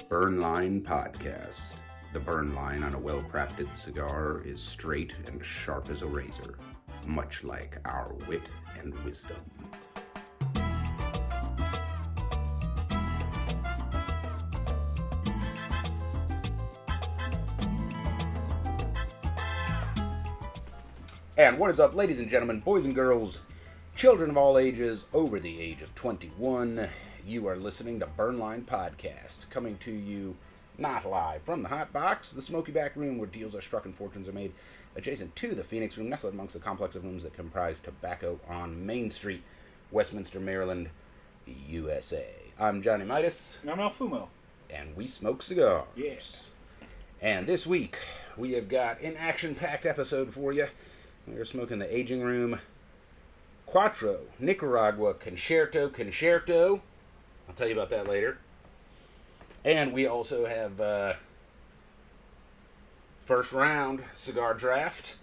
Burn Line Podcast. The burn line on a well-crafted cigar is straight and sharp as a razor, much like our wit and wisdom. And what is up, ladies and gentlemen, boys and girls, children of all ages, over the age of 21. You are listening to Burn Line Podcast, coming to you not live from the Hot Box, the smoky back room where deals are struck and fortunes are made, adjacent to the Phoenix Room, nestled amongst the complex of rooms that comprise Tobacco on Main Street, Westminster, Maryland, USA. I'm Johnny Midas. And I'm Alfumo. And we smoke cigars. Yes. And this week, we have got an action-packed episode for you. We're smoking the Aging Room Quattro, Nicaragua, Concerto. I'll tell you about that later. And we also have first round cigar draft.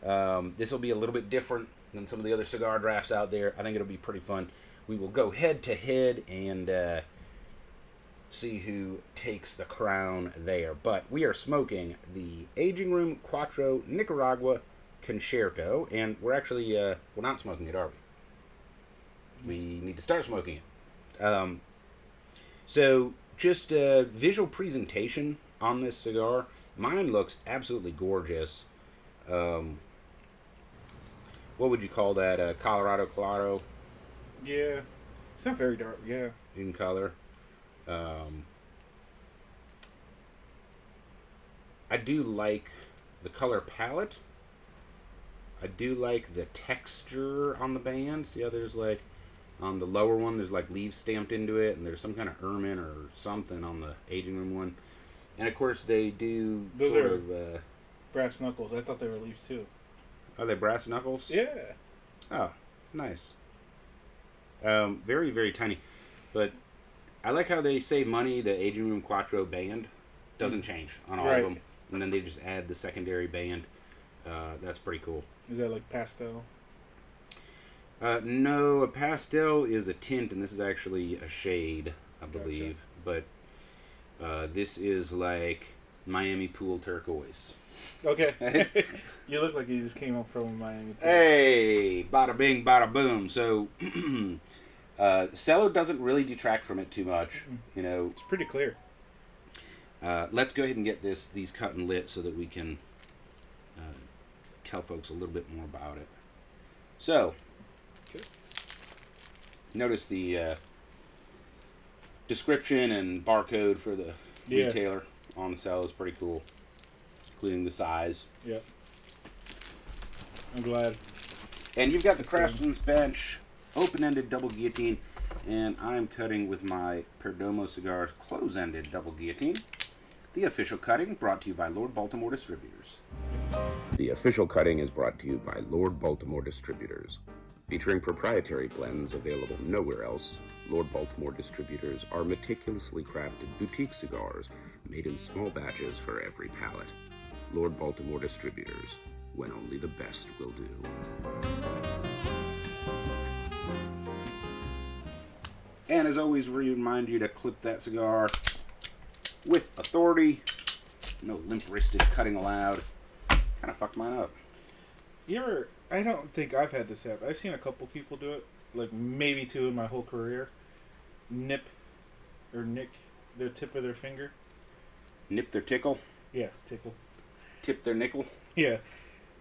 This will be a little bit different than some of the other cigar drafts out there. I think it'll be pretty fun. We will go head to head and see who takes the crown there. But we are smoking the Aging Room Quattro, Nicaragua, Concerto, and we're actually we're not smoking it, are we? We need to start smoking it. So just a visual presentation on this cigar. Mine looks absolutely gorgeous. What would you call that? Colorado Claro? Yeah, it's not very dark. Yeah, in color. I do like the color palette. I do like the texture on the band. See how there's like, on the lower one, there's like leaves stamped into it, and there's some kind of ermine or something on the Aging Room one. And of course, they do those brass knuckles. I thought they were leaves too. Are they brass knuckles? Yeah. Oh, nice. Very, very tiny. But I like how they save money. The Aging Room Quattro band doesn't change on all of them. And then they just add the secondary band. That's pretty cool. Is that like pastel? No, a pastel is a tint, and this is actually a shade, I believe. Gotcha. But this is like Miami Pool turquoise. Okay. You look like you just came up from Miami Pool. Hey, bada bing, bada boom. So, cello doesn't really detract from it too much. You know, it's pretty clear. Let's go ahead and get these cut and lit so that we can tell folks a little bit more about it. So, okay. Notice the description and barcode for the retailer on the cell is pretty cool, including the size. Yep. I'm glad. And you've got the Craftsman's Bench, open-ended double guillotine, and I'm cutting with my Perdomo Cigars close-ended double guillotine. The official cutting brought to you by Lord Baltimore Distributors. The official cutting is brought to you by Lord Baltimore Distributors. Featuring proprietary blends available nowhere else, Lord Baltimore Distributors are meticulously crafted boutique cigars made in small batches for every palate. Lord Baltimore Distributors, when only the best will do. And as always, we remind you to clip that cigar with authority. No limp-wristed cutting allowed. Kind of fucked mine up. I don't think I've had this happen. I've seen a couple people do it, like maybe two in my whole career. Nick the tip of their finger. Nip their tickle? Yeah, tickle. Tip their nickel? Yeah.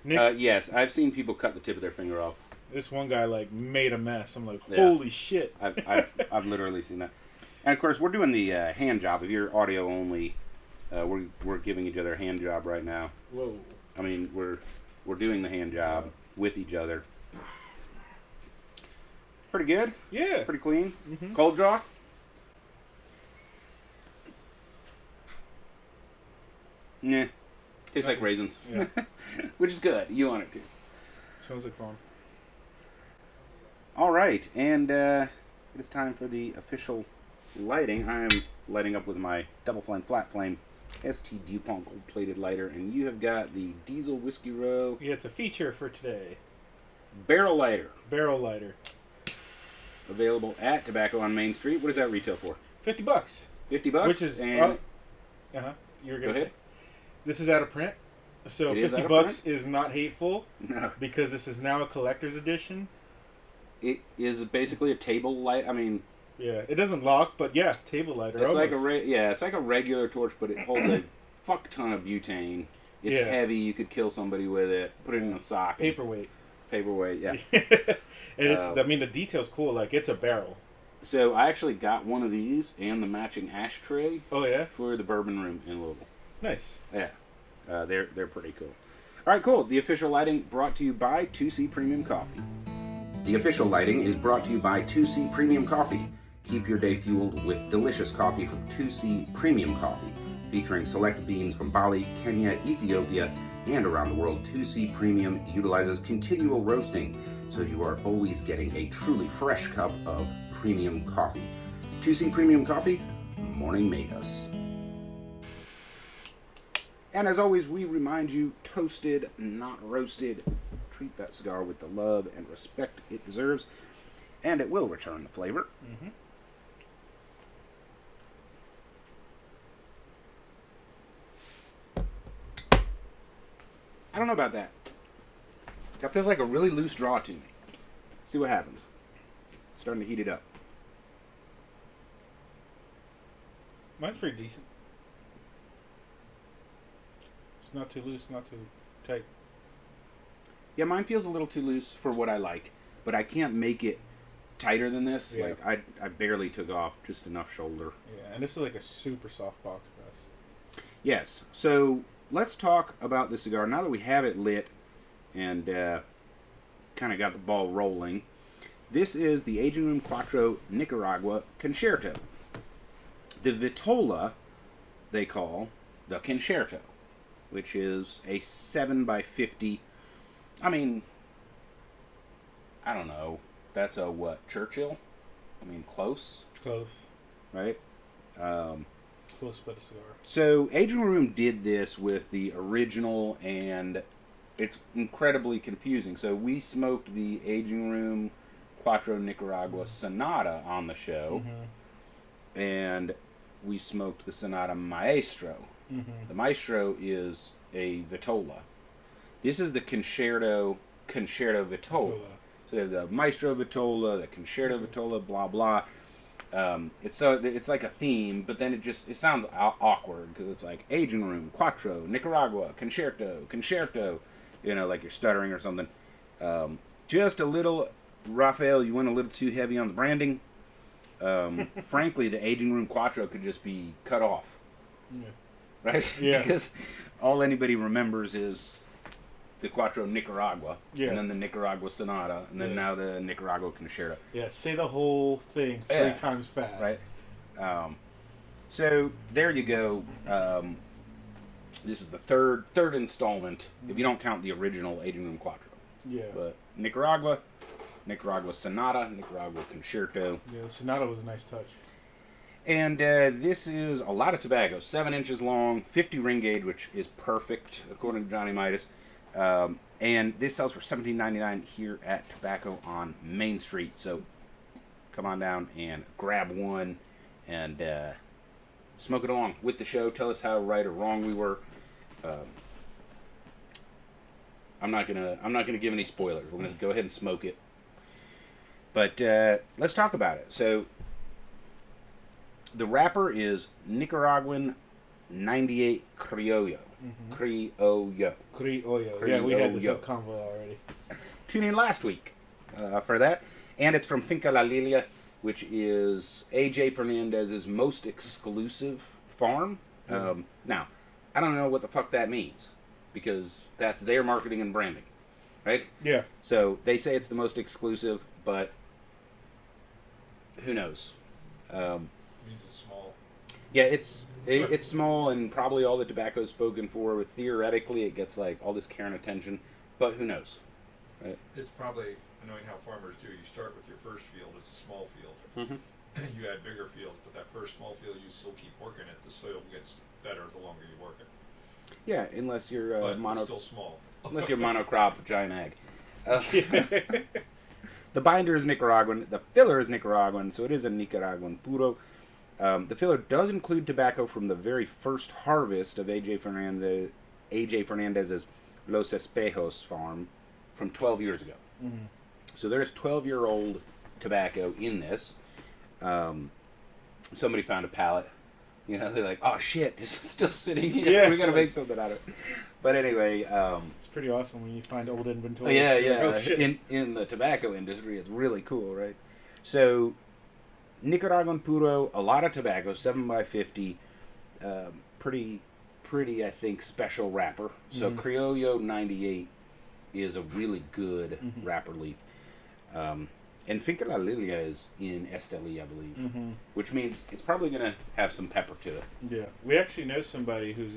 Yes, I've seen people cut the tip of their finger off. This one guy like made a mess. I'm like, holy shit. I've literally seen that. And of course, we're doing the hand job. If you're audio only, we're giving each other a hand job right now. Whoa. I mean, we're doing the hand job with each other. Pretty good. Yeah. Pretty clean. Mm-hmm. Cold draw. Nah. Tastes like raisins. Yeah. Which is good. You want it to. Smells like fun. All right, and it is time for the official lighting. I am lighting up with my double flame, flat flame, ST DuPont gold plated lighter, and you have got the Diesel Whiskey Row. Yeah, it's a feature for today. Barrel lighter. Barrel lighter. Available at Tobacco on Main Street. What does that retail for? $50. $50, which is and You were go gonna say ahead. this is out of print, so It is out of $50 print? is not hateful No, because this is now a collector's edition. it is basically a table light. I mean, Yeah, it doesn't lock, but yeah, table lighter. it's like almost. it's like a regular torch, but it holds a fuck ton of butane. It's Yeah. heavy. You could kill somebody with it. Put it in a socket. Paperweight. Paperweight. Yeah. And it's, I mean, the detail's cool. Like, it's a barrel. So I actually got one of these and the matching ashtray Oh, yeah? for the bourbon room in Louisville. Nice. Yeah, they're pretty cool. All right, cool. The official lighting brought to you by 2C Premium Coffee. The official lighting is brought to you by 2C Premium Coffee. Keep your day fueled with delicious coffee from 2C Premium Coffee. Featuring select beans from Bali, Kenya, Ethiopia, and around the world, 2C Premium utilizes continual roasting, so you are always getting a truly fresh cup of premium coffee. 2C Premium Coffee, morning made us. And as always, we remind you, toasted, not roasted. Treat that cigar with the love and respect it deserves, and it will return the flavor. Mm-hmm. I don't know about that. That feels like a really loose draw to me. See what happens. Starting to heat it up. Mine's pretty decent. It's not too loose, not too tight. Yeah, mine feels a little too loose for what I like, but I can't make it tighter than this. Yeah. Like I barely took off just enough shoulder. Yeah, and this is like a super soft box press. Yes. So let's talk about this cigar now that we have it lit and kind of got the ball rolling. This is the Aging Room Quattro Nicaragua Concerto. The Vitola they call the Concerto, which is a 7x50. I mean, I don't know. That's a what? Churchill? I mean, close, Close. right? Close but a cigar. So, Aging Room did this with the original, and it's incredibly confusing. So, we smoked the Aging Room Quattro Nicaragua Sonata on the show, and we smoked the Sonata Maestro. The Maestro is a Vitola. This is the Concerto Vitola. So, they have the Maestro Vitola, the Concerto Vitola, blah, blah. It's like a theme, but then it sounds awkward because it's like Aging Room, Quattro, Nicaragua, Concerto, you know, like you're stuttering or something. Just a little, Raphael, you went a little too heavy on the branding. Frankly, the Aging Room Quattro could just be cut off, right? Yeah. Because all anybody remembers is the Quattro Nicaragua, Yeah. and then the Nicaragua Sonata, and then Yeah. now the Nicaragua Concerto. Yeah, say the whole thing Yeah. 3 times fast. Right. So there you go. This is the third installment, if you don't count the original Aging Room Quattro. Yeah. But Nicaragua Sonata, Nicaragua Concerto. Yeah, the Sonata was a nice touch. And this is a lot of tobacco. 7 inches long, 50 ring gauge, which is perfect, according to Johnny Midas. And this sells for $17.99 here at Tobacco on Main Street. So come on down and grab one and smoke it along with the show. Tell us how right or wrong we were. I'm not gonna give any spoilers. We're gonna go ahead and smoke it. But let's talk about it. So the wrapper is Nicaraguan 98 Criollo. Criollo. Criollo. Yeah, we had this Criollo. convo already. Tune in last week for that. And it's from Finca La Lilia, which is AJ Fernandez's most exclusive farm. Now, I don't know what the fuck that means, because that's their marketing and branding, right? Yeah. So they say it's the most exclusive, but who knows? Means it's small. Yeah, it's small, and probably all the tobacco is spoken for. Theoretically, it gets like all this care and attention, but who knows? Right? It's probably annoying how farmers do. You start with your first field, it's a small field. You add bigger fields, but that first small field, you still keep working it. The soil gets better the longer you work it. Yeah, unless you're But it's still small. unless you're monocrop giant ag. The binder is Nicaraguan. The filler is Nicaraguan, so it is a Nicaraguan puro. The filler does include tobacco from the very first harvest of AJ Fernandez's Los Espejos farm from 12 years ago. Mm-hmm. So there's 12-year-old tobacco in this. Somebody found a pallet. You know, they're like, oh shit, this is still sitting here. Yeah. We gotta make something out of it. But anyway, it's pretty awesome when you find old inventory. yeah. Oh, shit. In the tobacco industry, it's really cool, right? So, Nicaraguan Puro, a lot of tobacco, 7x50, pretty, I think, special wrapper. So, Criollo 98 is a really good wrapper leaf. And Finca La Lilia is in Esteli, I believe, which means it's probably going to have some pepper to it. Yeah. We actually know somebody whose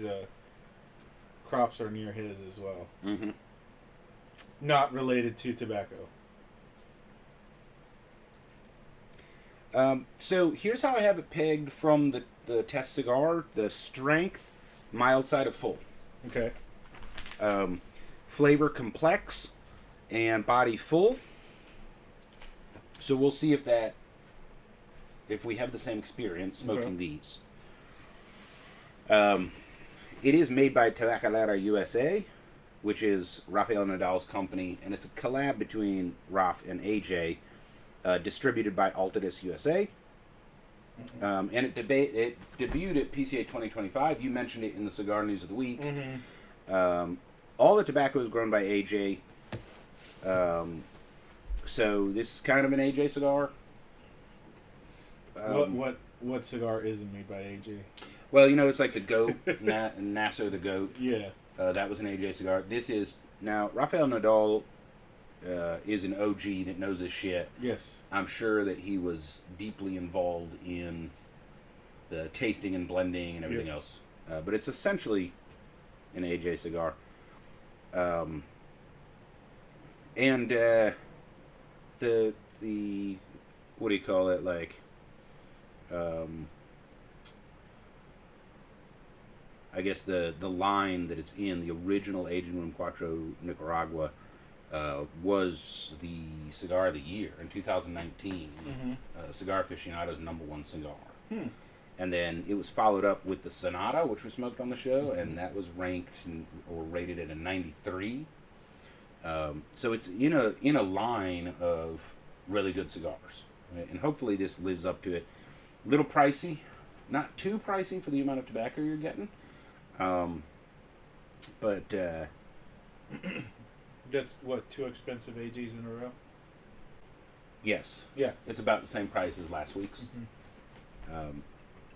crops are near his as well. Mm-hmm. Not related to tobacco. So here's how I have it pegged from the test cigar. The strength, mild side of full. Okay. Flavor complex and body full. So we'll see if we have the same experience smoking these. It is made by Tabacalera USA, which is Rafael Nadal's company, and it's a collab between Raf and AJ, distributed by Altadis USA. And it debuted at PCA 2025. You mentioned it in the Cigar News of the Week. All the tobacco is grown by AJ. So this is kind of an AJ cigar. What cigar isn't made by AJ? Well, you know, it's like the goat, Nasser the goat. Yeah. That was an AJ cigar. This is now Rafael Nadal is an OG that knows his shit. Yes. I'm sure that he was deeply involved in the tasting and blending and everything else. But it's essentially an AJ cigar. And the what do you call it, like I guess the line that it's in, the original Aging Room Quattro Nicaragua, was the cigar of the year in 2019. Cigar Aficionado's #1 cigar. And then it was followed up with the Sonata, which we smoked on the show, and that was ranked or rated at a 93. So it's in a line of really good cigars, right? And hopefully this lives up to it. Little pricey, not too pricey for the amount of tobacco you're getting, but that's what, 2 expensive AGs in a row. Yes, Yeah, it's about the same price as last week's,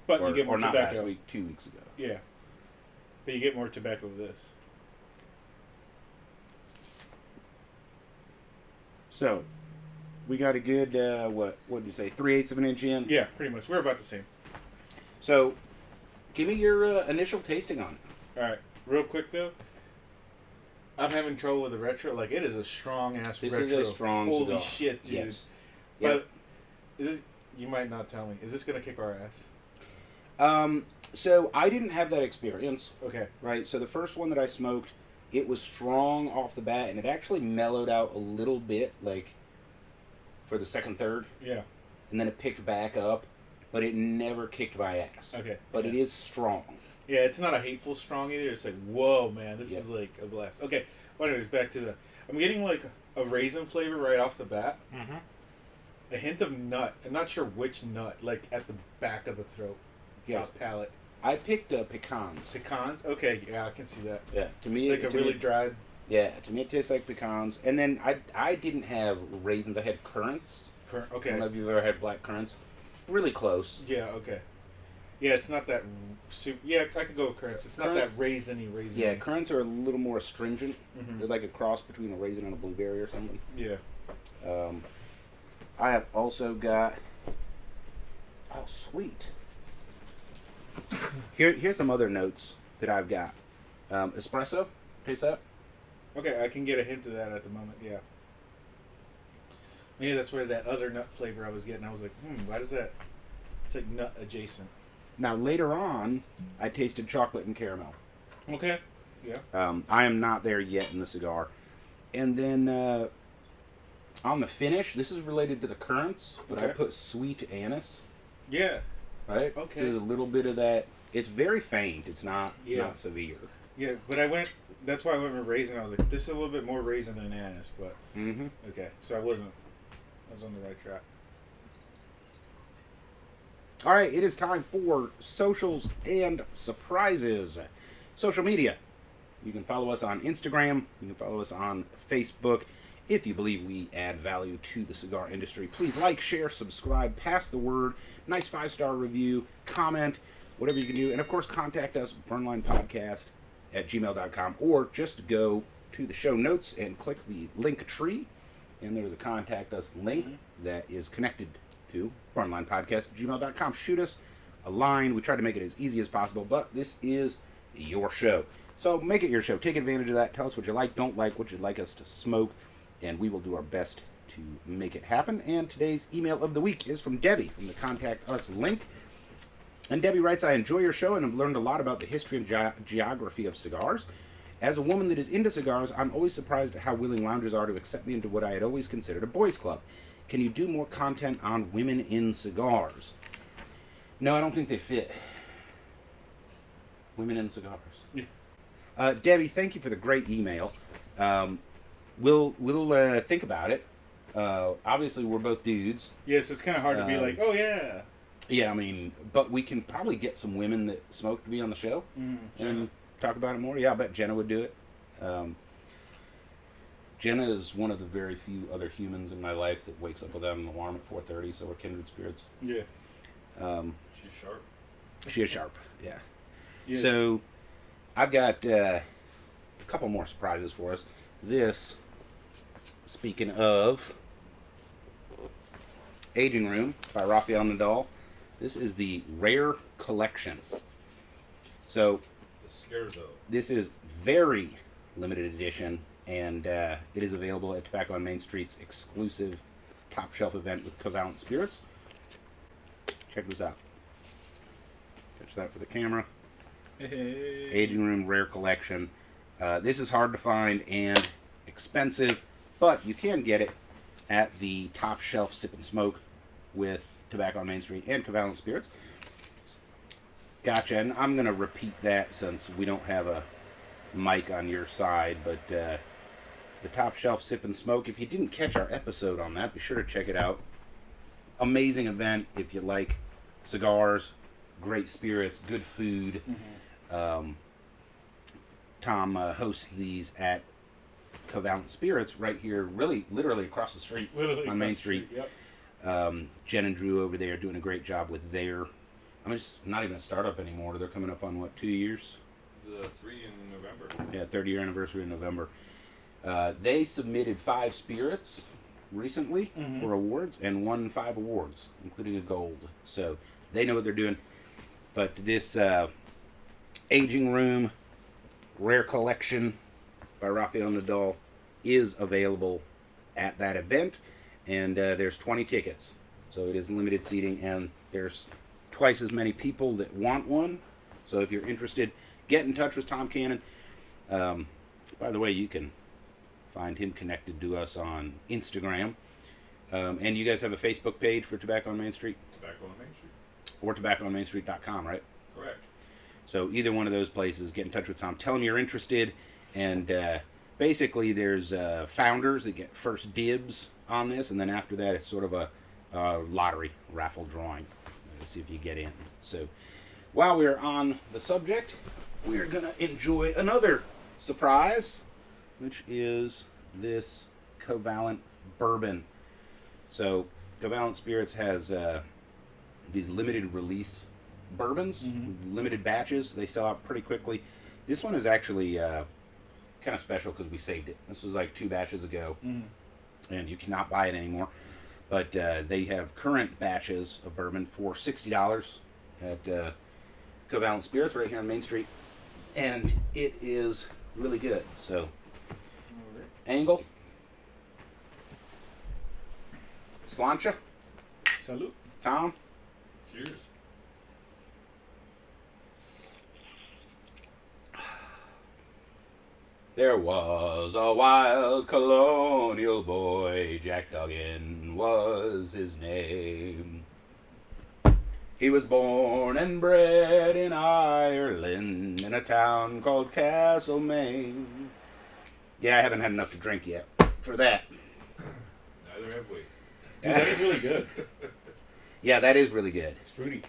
but you get more or not tobacco. last week, 2 weeks ago. Yeah, but you get more tobacco with this. So, we got a good, what did you say, 3/8 of an inch in? Yeah, pretty much. We're about the same. So, give me your initial tasting on it. All right, real quick though. I'm having trouble with the retro. Like, it is a strong ass retro. This is a strong Holy cigar. shit, dude. Yes. But Yep. is this, you might not tell me. Is this gonna kick our ass? So, I didn't have that experience. Okay. Right, so the first one that I smoked, it was strong off the bat, and it actually mellowed out a little bit, like, for the second, third, Yeah. and then it picked back up, but it never kicked my ass. Okay. But yeah. it is strong. Yeah, it's not a hateful strong either. It's like, whoa, man, this Yep. is like a blast. Okay, well, anyways, back to the... I'm getting like a raisin flavor right off the bat. A hint of nut. I'm not sure which nut, like at the back of the throat. Yes. Top palate. I picked pecans. Pecans? Okay, yeah, I can see that. Yeah, to me, Like a really dried... Yeah, to me it tastes like pecans. And then I didn't have raisins. I had currants. I Okay. don't know if you've ever had black currants. Really close. Yeah, okay. Yeah, it's not that super... Yeah, I could go with currants. It's not that raisiny. Yeah, currants are a little more astringent. Mhm. They're like a cross between a raisin and a blueberry or something. Yeah. I have also got... Oh, sweet. Here's some other notes that I've got. Espresso. Taste that? Okay, I can get a hint of that at the moment, yeah. Maybe that's where that other nut flavor I was getting, I was like, why does that... It's like nut adjacent. Now, later on, I tasted chocolate and caramel. Okay. Yeah. I am not there yet in the cigar. And then on the finish, this is related to the currants, but I Okay. put sweet anise. Yeah. right? Okay. So there's a little bit of that. It's very faint. It's not not severe. Yeah, but I went. That's why I went with raisin. I was like, this is a little bit more raisin than anise, but okay. So I was on the right track. All right, it is time for socials and surprises. Social media. You can follow us on Instagram. You can follow us on Facebook. If you believe we add value to the cigar industry, please like, share, subscribe, pass the word, nice 5-star review, comment, whatever you can do. And, of course, contact us, burnlinepodcast@gmail.com, or just go to the show notes and click the link tree, and there's a contact us link that is connected to burnlinepodcast@gmail.com. Shoot us a line. We try to make it as easy as possible, but this is your show. So make it your show. Take advantage of that. Tell us what you like, don't like, what you'd like us to smoke, and we will do our best to make it happen. And today's email of the week is from Debbie from the Contact Us link. And Debbie writes, I enjoy your show and have learned a lot about the history and geography of cigars. As a woman that is into cigars, I'm always surprised at how willing loungers are to accept me into what I had always considered a boys' club. Can you do more content on women in cigars? No, I don't think they fit. Women in cigars. Yeah. Debbie, thank you for the great email. We'll think about it. Obviously, we're both dudes. Yes, it's kind of hard to be like, oh yeah. Yeah, I mean, but we can probably get some women that smoke to be on the show and talk about it more. Yeah, I bet Jenna would do it. Jenna is one of the very few other humans in my life that wakes up without an alarm at 4:30, so we're kindred spirits. Yeah. She's sharp. She is sharp, yeah. Yes. So, I've got a couple more surprises for us. This, speaking of Aging Room by Rafael Nadal, this is the Rare Collection. So, The Scherzo. this is very limited edition, and it is available at Tobacco on Main Street's exclusive top shelf event with Covalent Spirits. Check this out. Catch that for the camera. Hey. Aging Room Rare Collection. This is hard to find and expensive, but you can get it at the top shelf Sip and Smoke with Tobacco on Main Street and Covalent Spirits. Gotcha, and I'm going to repeat that since we don't have a mic on your side, but the top shelf Sip and Smoke, if you didn't catch our episode on that, be sure to check it out. Amazing event if you like cigars, great spirits, good food. Tom hosts these at Covalent Spirits right here, really, literally across the street on Main Street. Yep. Jen and Drew over there doing a great job with their, I mean, it's not even a startup anymore. They're coming up on, what, 2 years? The 3 in November. Yeah, 30-year anniversary in November. They submitted 5 spirits recently for awards and won 5 awards, including a gold. So they know what they're doing. But this Aging Room Rare Collection by Rafael Nadal is available at that event, and there's 20 tickets. So it is limited seating, and there's twice as many people that want one. So if you're interested, get in touch with Tom Cannon. By the way, you can find him connected to us on Instagram. And you guys have a Facebook page for Tobacco on Main Street? Tobacco on Main Street. Or tobaccoonmainstreet.com, right? Correct. So either one of those places, get in touch with Tom. Tell him you're interested. And basically there's founders that get first dibs on this. And then after that, it's sort of a lottery, raffle drawing to see if you get in. So while we're on the subject, we're going to enjoy another surprise, which is this Covalent bourbon. So Covalent Spirits has these limited release bourbons, limited batches. They sell out pretty quickly. This one is actually kind of special because we saved it. This was like 2 batches ago, and you cannot buy it anymore. But they have current batches of bourbon for $60 at Covalent Spirits right here on Main Street, and it is really good. So, Angle, Slancha, Salute. Tom. Cheers. There was a wild colonial boy, Jack Duggan was his name. He was born and bred in Ireland in a town called Castlemaine. Yeah, I haven't had enough to drink yet for that. Neither have we. Dude, that is really good. Yeah, that is really good. It's fruity.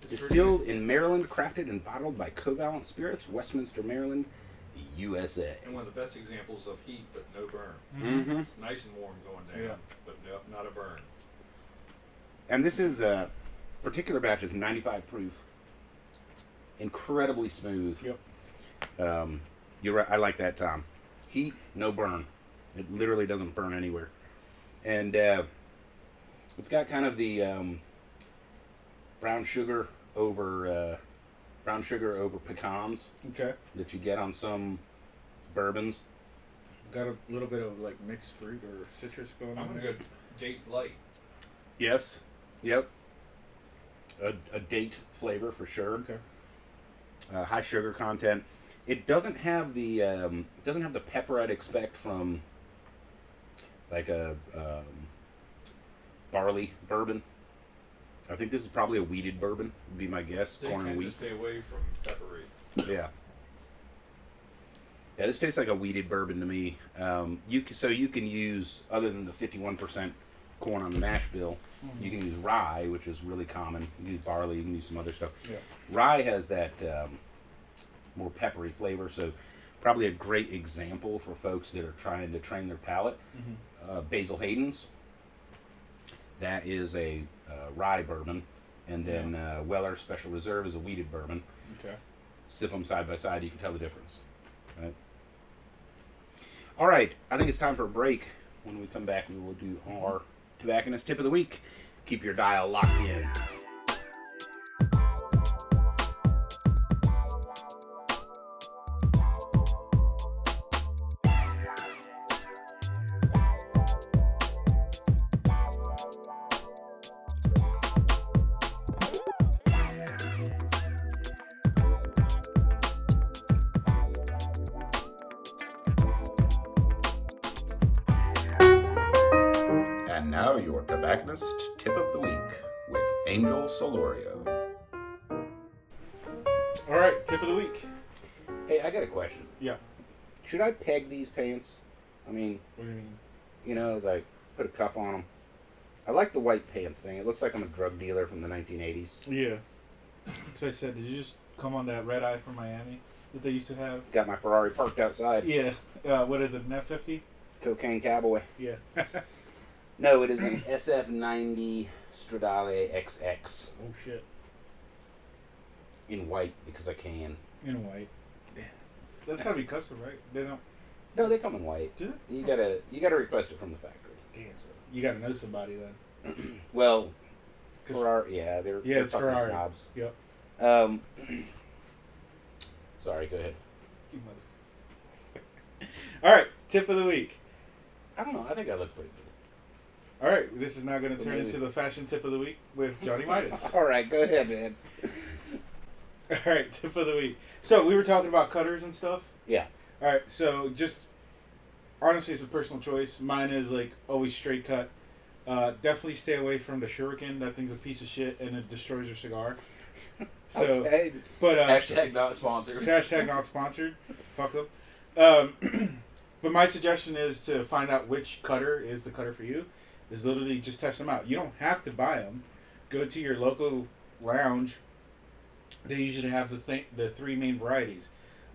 Distilled in Maryland, crafted and bottled by Covalent Spirits, Westminster, Maryland, USA. And one of the best examples of heat, but no burn. Mm-hmm. It's nice and warm going down, but no, not a burn. And this is particular batch is 95 proof. Incredibly smooth. Yep. You're right. I like that, Tom. Heat, no burn. It literally doesn't burn anywhere. And it's got kind of the brown sugar over pecans. Okay. That you get on some bourbons. Got a little bit of like mixed fruit or citrus going on. I'm gonna go date light. Yes. Yep. A date flavor for sure. Okay. High sugar content. It doesn't have the pepper I'd expect from like a barley bourbon. I think this is probably a wheated bourbon, would be my guess. They Corn and tend to wheat. stay away from peppery. Yeah. Yeah, this tastes like a wheated bourbon to me. You can use, other than the 51% corn on the mash bill, you can use rye, which is really common. You can use barley, you can use some other stuff. Yeah. Rye has that more peppery flavor, so probably a great example for folks that are trying to train their palate. Basil Hayden's, that is a rye bourbon, and then Weller Special Reserve is a wheated bourbon. Okay. Sip them side by side, you can tell the difference. Right? All right, I think it's time for a break. When we come back, we will do our tobacconist tip of the week. Keep your dial locked in. And now your tobacconist tip of the week with Angel Solorio. All right, tip of the week. Hey, I got a question. Yeah. Should I peg these pants? I mean, What do you mean? you know, like put a cuff on them. I like the white pants thing. It looks like I'm a drug dealer from the 1980s. Yeah. So I said, did you just come on that red eye from Miami that they used to have? Got my Ferrari parked outside. Yeah. What is it, an F-50? Cocaine Cowboy. Yeah. No, it is an SF90 Stradale XX Oh, shit. in white because I can. In white. Yeah. That's gotta be custom, right? They don't. No, they come in white. Do You gotta request it from the factory. they? Damn. You gotta know somebody then. Well, 'Cause- Ferrari, they're it's fucking Ferrari. snobs. Yep. Sorry, go ahead. You motherfucker. All right, tip of the week. I don't know. I think I look pretty good. All right, this is now going to turn Maybe. into the fashion tip of the week with Johnny Midas. All right, go ahead, man. All right, tip of the week. So we were talking about cutters and stuff. Yeah. All right, so just honestly, it's a personal choice. Mine is like always straight cut. Definitely stay away from the Shuriken. That thing's a piece of shit and it destroys your cigar. So, Okay. but Hashtag not sponsored. hashtag not sponsored. Fuck them. But my suggestion is to find out which cutter is the cutter for you. Is literally just test them out. You don't have to buy them. Go to your local lounge. They usually have the three main varieties: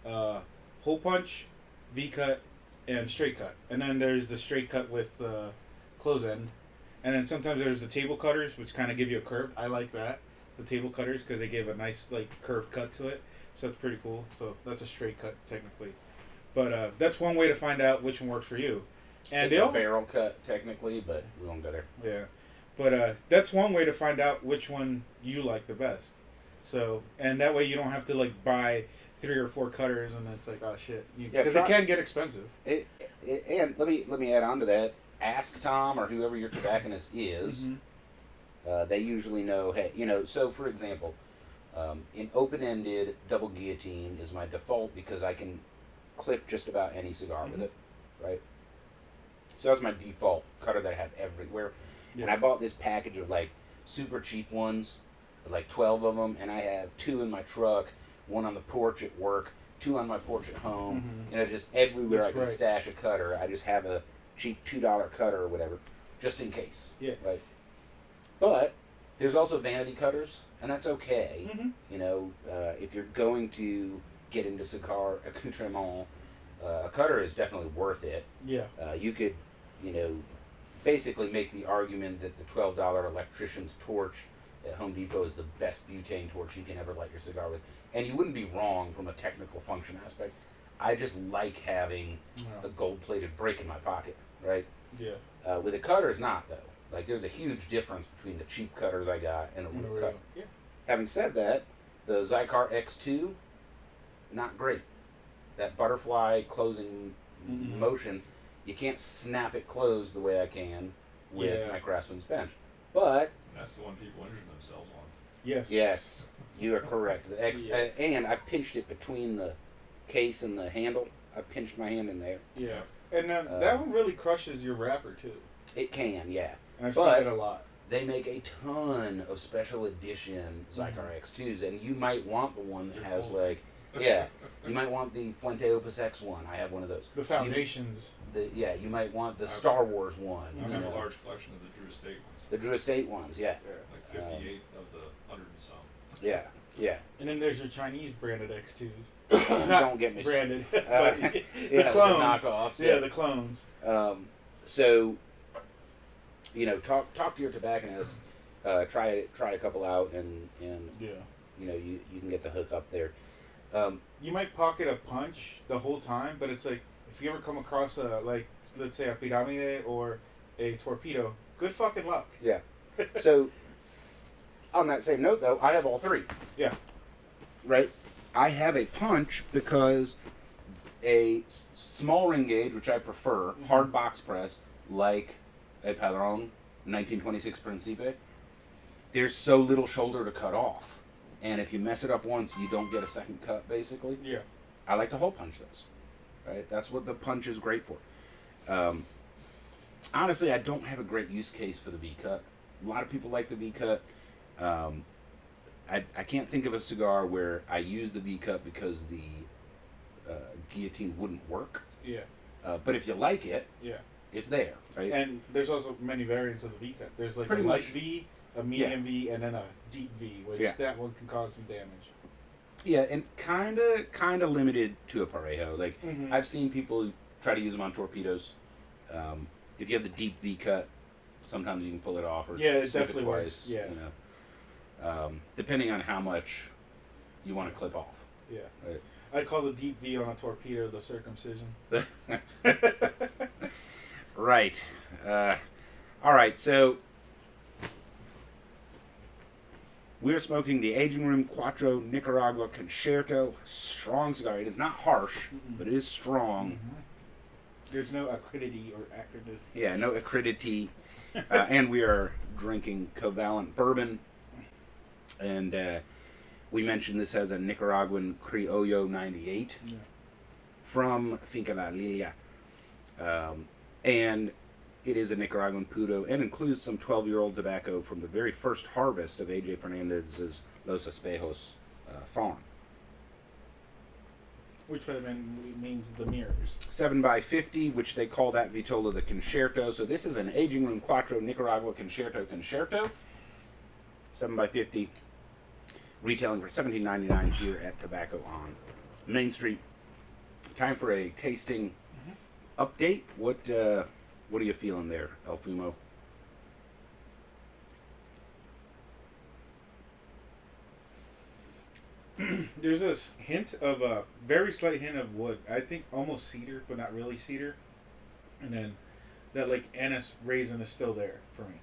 hole punch, V cut, and straight cut. And then there's the straight cut with close end. And then sometimes there's the table cutters, which kind of give you a curve. I like that, the table cutters, because they give a nice like curved cut to it. So that's pretty cool. So that's a straight cut technically. But that's one way to find out which one works for you. And It's a barrel cut, technically, but we won't go there. yeah, but that's one way to find out which one you like the best. So, and that way you don't have to like buy 3 or 4 cutters, and it's like, oh shit, because it can get expensive. And let me add on to that. Ask Tom or whoever your tobacconist is. Mm-hmm. They usually know. Hey, So for example, in open-ended double guillotine is my default because I can clip just about any cigar with it, right? So that's my default cutter that I have everywhere. Yeah. And I bought this package of like super cheap ones like 12 of them, and I have 2 in my truck, 1 on the porch at work, 2 on my porch at home. Just everywhere That's I can right. stash a cutter, I just have a cheap $2 cutter or whatever, just in case. Yeah. Right. But there's also vanity cutters, and that's okay. If you're going to get into cigar accoutrement, a cutter is definitely worth it. Yeah. You could, basically make the argument that the $12 electrician's torch at Home Depot is the best butane torch you can ever light your cigar with. And you wouldn't be wrong from a technical function aspect. I just like having a gold-plated brick in my pocket, right? Yeah. With a cutter, it's not, though. Like, there's a huge difference between the cheap cutters I got and a real cutter. Yeah. Having said that, the Cigar X2, not great. That butterfly closing motion, you can't snap it closed the way I can with my Craftsman's bench. But That's the one people injure themselves on. yes, you are correct. The X, and I pinched it between the case and the handle. I pinched my hand in there. Yeah. And then that one really crushes your wrapper too. It can, yeah. And I've seen it a lot. They make a ton of special edition Cigar X2s, and you might want the one that has you might want the Fuente Opus X one. I have one of those. The Foundations. You might want the Star Wars one. I have a large collection of the Drew Estate ones. The Drew Estate ones, yeah. Like 58 of the 100 and some. Yeah. And then there's your Chinese branded X2s. Don't get me branded, but the clones. The knockoffs. Yeah, the clones. So, talk to your tobacconist. Try a couple out, and you can get the hook up there. You might pocket a punch the whole time, but it's like if you ever come across let's say a piramide or a torpedo, good fucking luck. Yeah. So, on that same note, though, I have all 3. Yeah. Right. I have a punch because a small ring gauge, which I prefer, hard box press, like a Padron 1926 Principe. There's so little shoulder to cut off. And if you mess it up once, you don't get a second cut, basically. Yeah. I like to hole punch those. Right? That's what the punch is great for. Honestly, I don't have a great use case for the V-cut. A lot of people like the V-cut. I can't think of a cigar where I use the V-cut because the guillotine wouldn't work. Yeah. But if you like it, yeah, it's there, right? And there's also many variants of the V-cut. There's like Pretty a light much. V, a medium V, and then a deep V, which that one can cause some damage. Yeah, and kind of limited to a parejo. Like I've seen people try to use them on torpedoes. If you have the deep V cut, sometimes you can pull it off or it snip definitely twice, works. Yeah, depending on how much you want to clip off. Yeah, right. I call the deep V on a torpedo the circumcision. Right. All right. So we're smoking the Aging Room Quattro Nicaragua Concerto. Strong cigar. It is not harsh, but it is strong. There's no acridity or acridness. Yeah, no acridity. And we are drinking Covalent bourbon. And we mentioned this has a Nicaraguan Criollo 98 from Finca La Lilia. And it is a Nicaraguan puro and includes some 12-year-old tobacco from the very first harvest of A.J. Fernandez's Los Espejos farm. Which means the mirrors. 7x50, which they call that Vitola the Concerto. So this is an Aging Room Quattro Nicaragua Concerto. 7x50. Retailing for $17.99 here at Tobacco on Main Street. Time for a tasting update. What are you feeling there, El Fumo? There's a hint of a very slight hint of wood. I think almost cedar, but not really cedar. And then that like anise raisin is still there for me.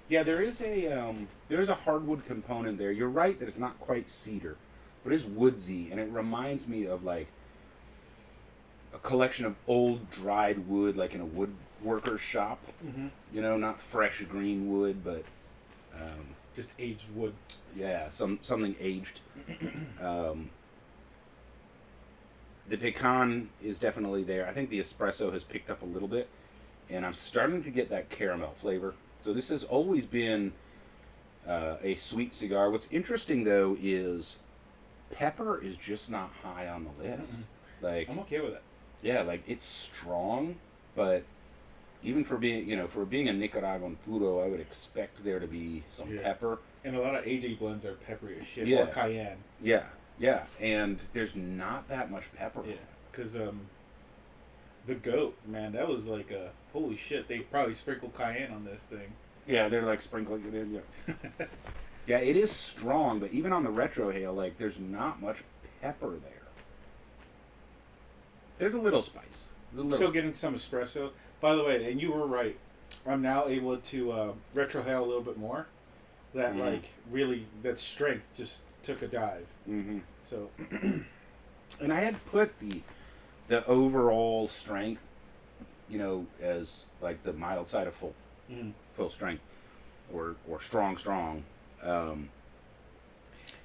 Yeah, there is a hardwood component there. You're right that it's not quite cedar, but it's woodsy, and it reminds me of like a collection of old dried wood, like in a woodworker's shop. Not fresh green wood, but just aged wood. Yeah, something aged. The pecan is definitely there. I think the espresso has picked up a little bit, and I'm starting to get that caramel flavor. So this has always been a sweet cigar. What's interesting though is pepper is just not high on the list. Like I'm okay with it. yeah, like it's strong, but even for being a Nicaraguan puro, I would expect there to be some Yeah. pepper. And a lot of AJ blends are peppery as shit. Yeah. Or cayenne. Yeah, yeah, and there's not that much pepper. Yeah. Because the goat, man, that was like a holy shit. They probably sprinkled cayenne on this thing. Yeah, they're like sprinkling it in. Yeah, yeah, it is strong, but even on the retrohale, like there's not much pepper there. There's a little spice. Still getting some espresso. By the way, and you were right. I'm now able to retrohale a little bit more. That like really that strength just took a dive. Mm-hmm. So, and I had put the overall strength, as like the mild side of full strength, or strong,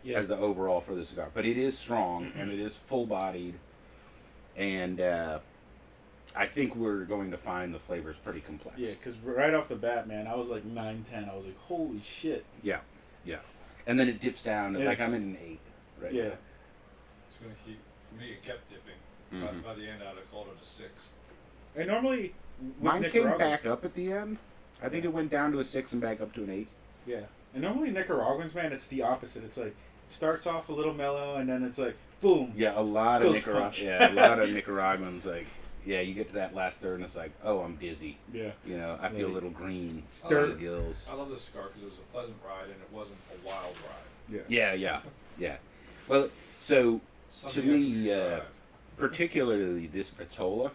as the overall for the cigar. But it is strong and it is full bodied, and I think we're going to find the flavors pretty complex. yeah, because right off the bat, man, I was like 9-10. I was like, holy shit. Yeah, yeah. And then it dips down, and Yeah. like I'm in an 8 right Yeah. now. It's going to keep, for me, it kept dipping. Mhm. By the end, I'd have called it a 6. And normally, with Mine Nicaragua, came back up at the end. I think it went down to a 6 and back up to an 8. yeah. And normally Nicaraguans, man, it's the opposite. It's like, it starts off a little mellow, and then it's like, boom. Yeah, a lot of Ghost punch. Nicaraguans, like, yeah, you get to that last third and it's like, oh, I'm dizzy. Yeah. I feel a little green Stir- on the gills. I love this cigar because it was a pleasant ride and it wasn't a wild ride. Yeah. Yeah. Well, so Something to me, after you drive. particularly this Vitola,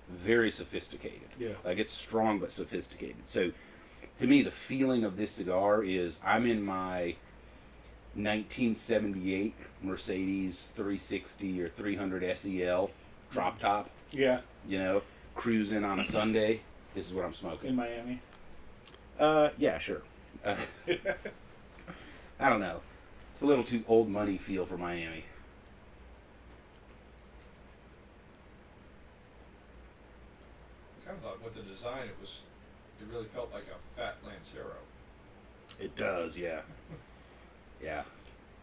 very sophisticated. Yeah. Like it's strong but sophisticated. So to me, the feeling of this cigar is I'm in my 1978 Mercedes 360 or 300 SEL drop top. Yeah. Cruising on a Sunday. This is what I'm smoking. In Miami. Yeah, sure. I don't know. It's a little too old money feel for Miami. I kind of thought with the design, it really felt like a fat Lancero. It does, yeah. Yeah.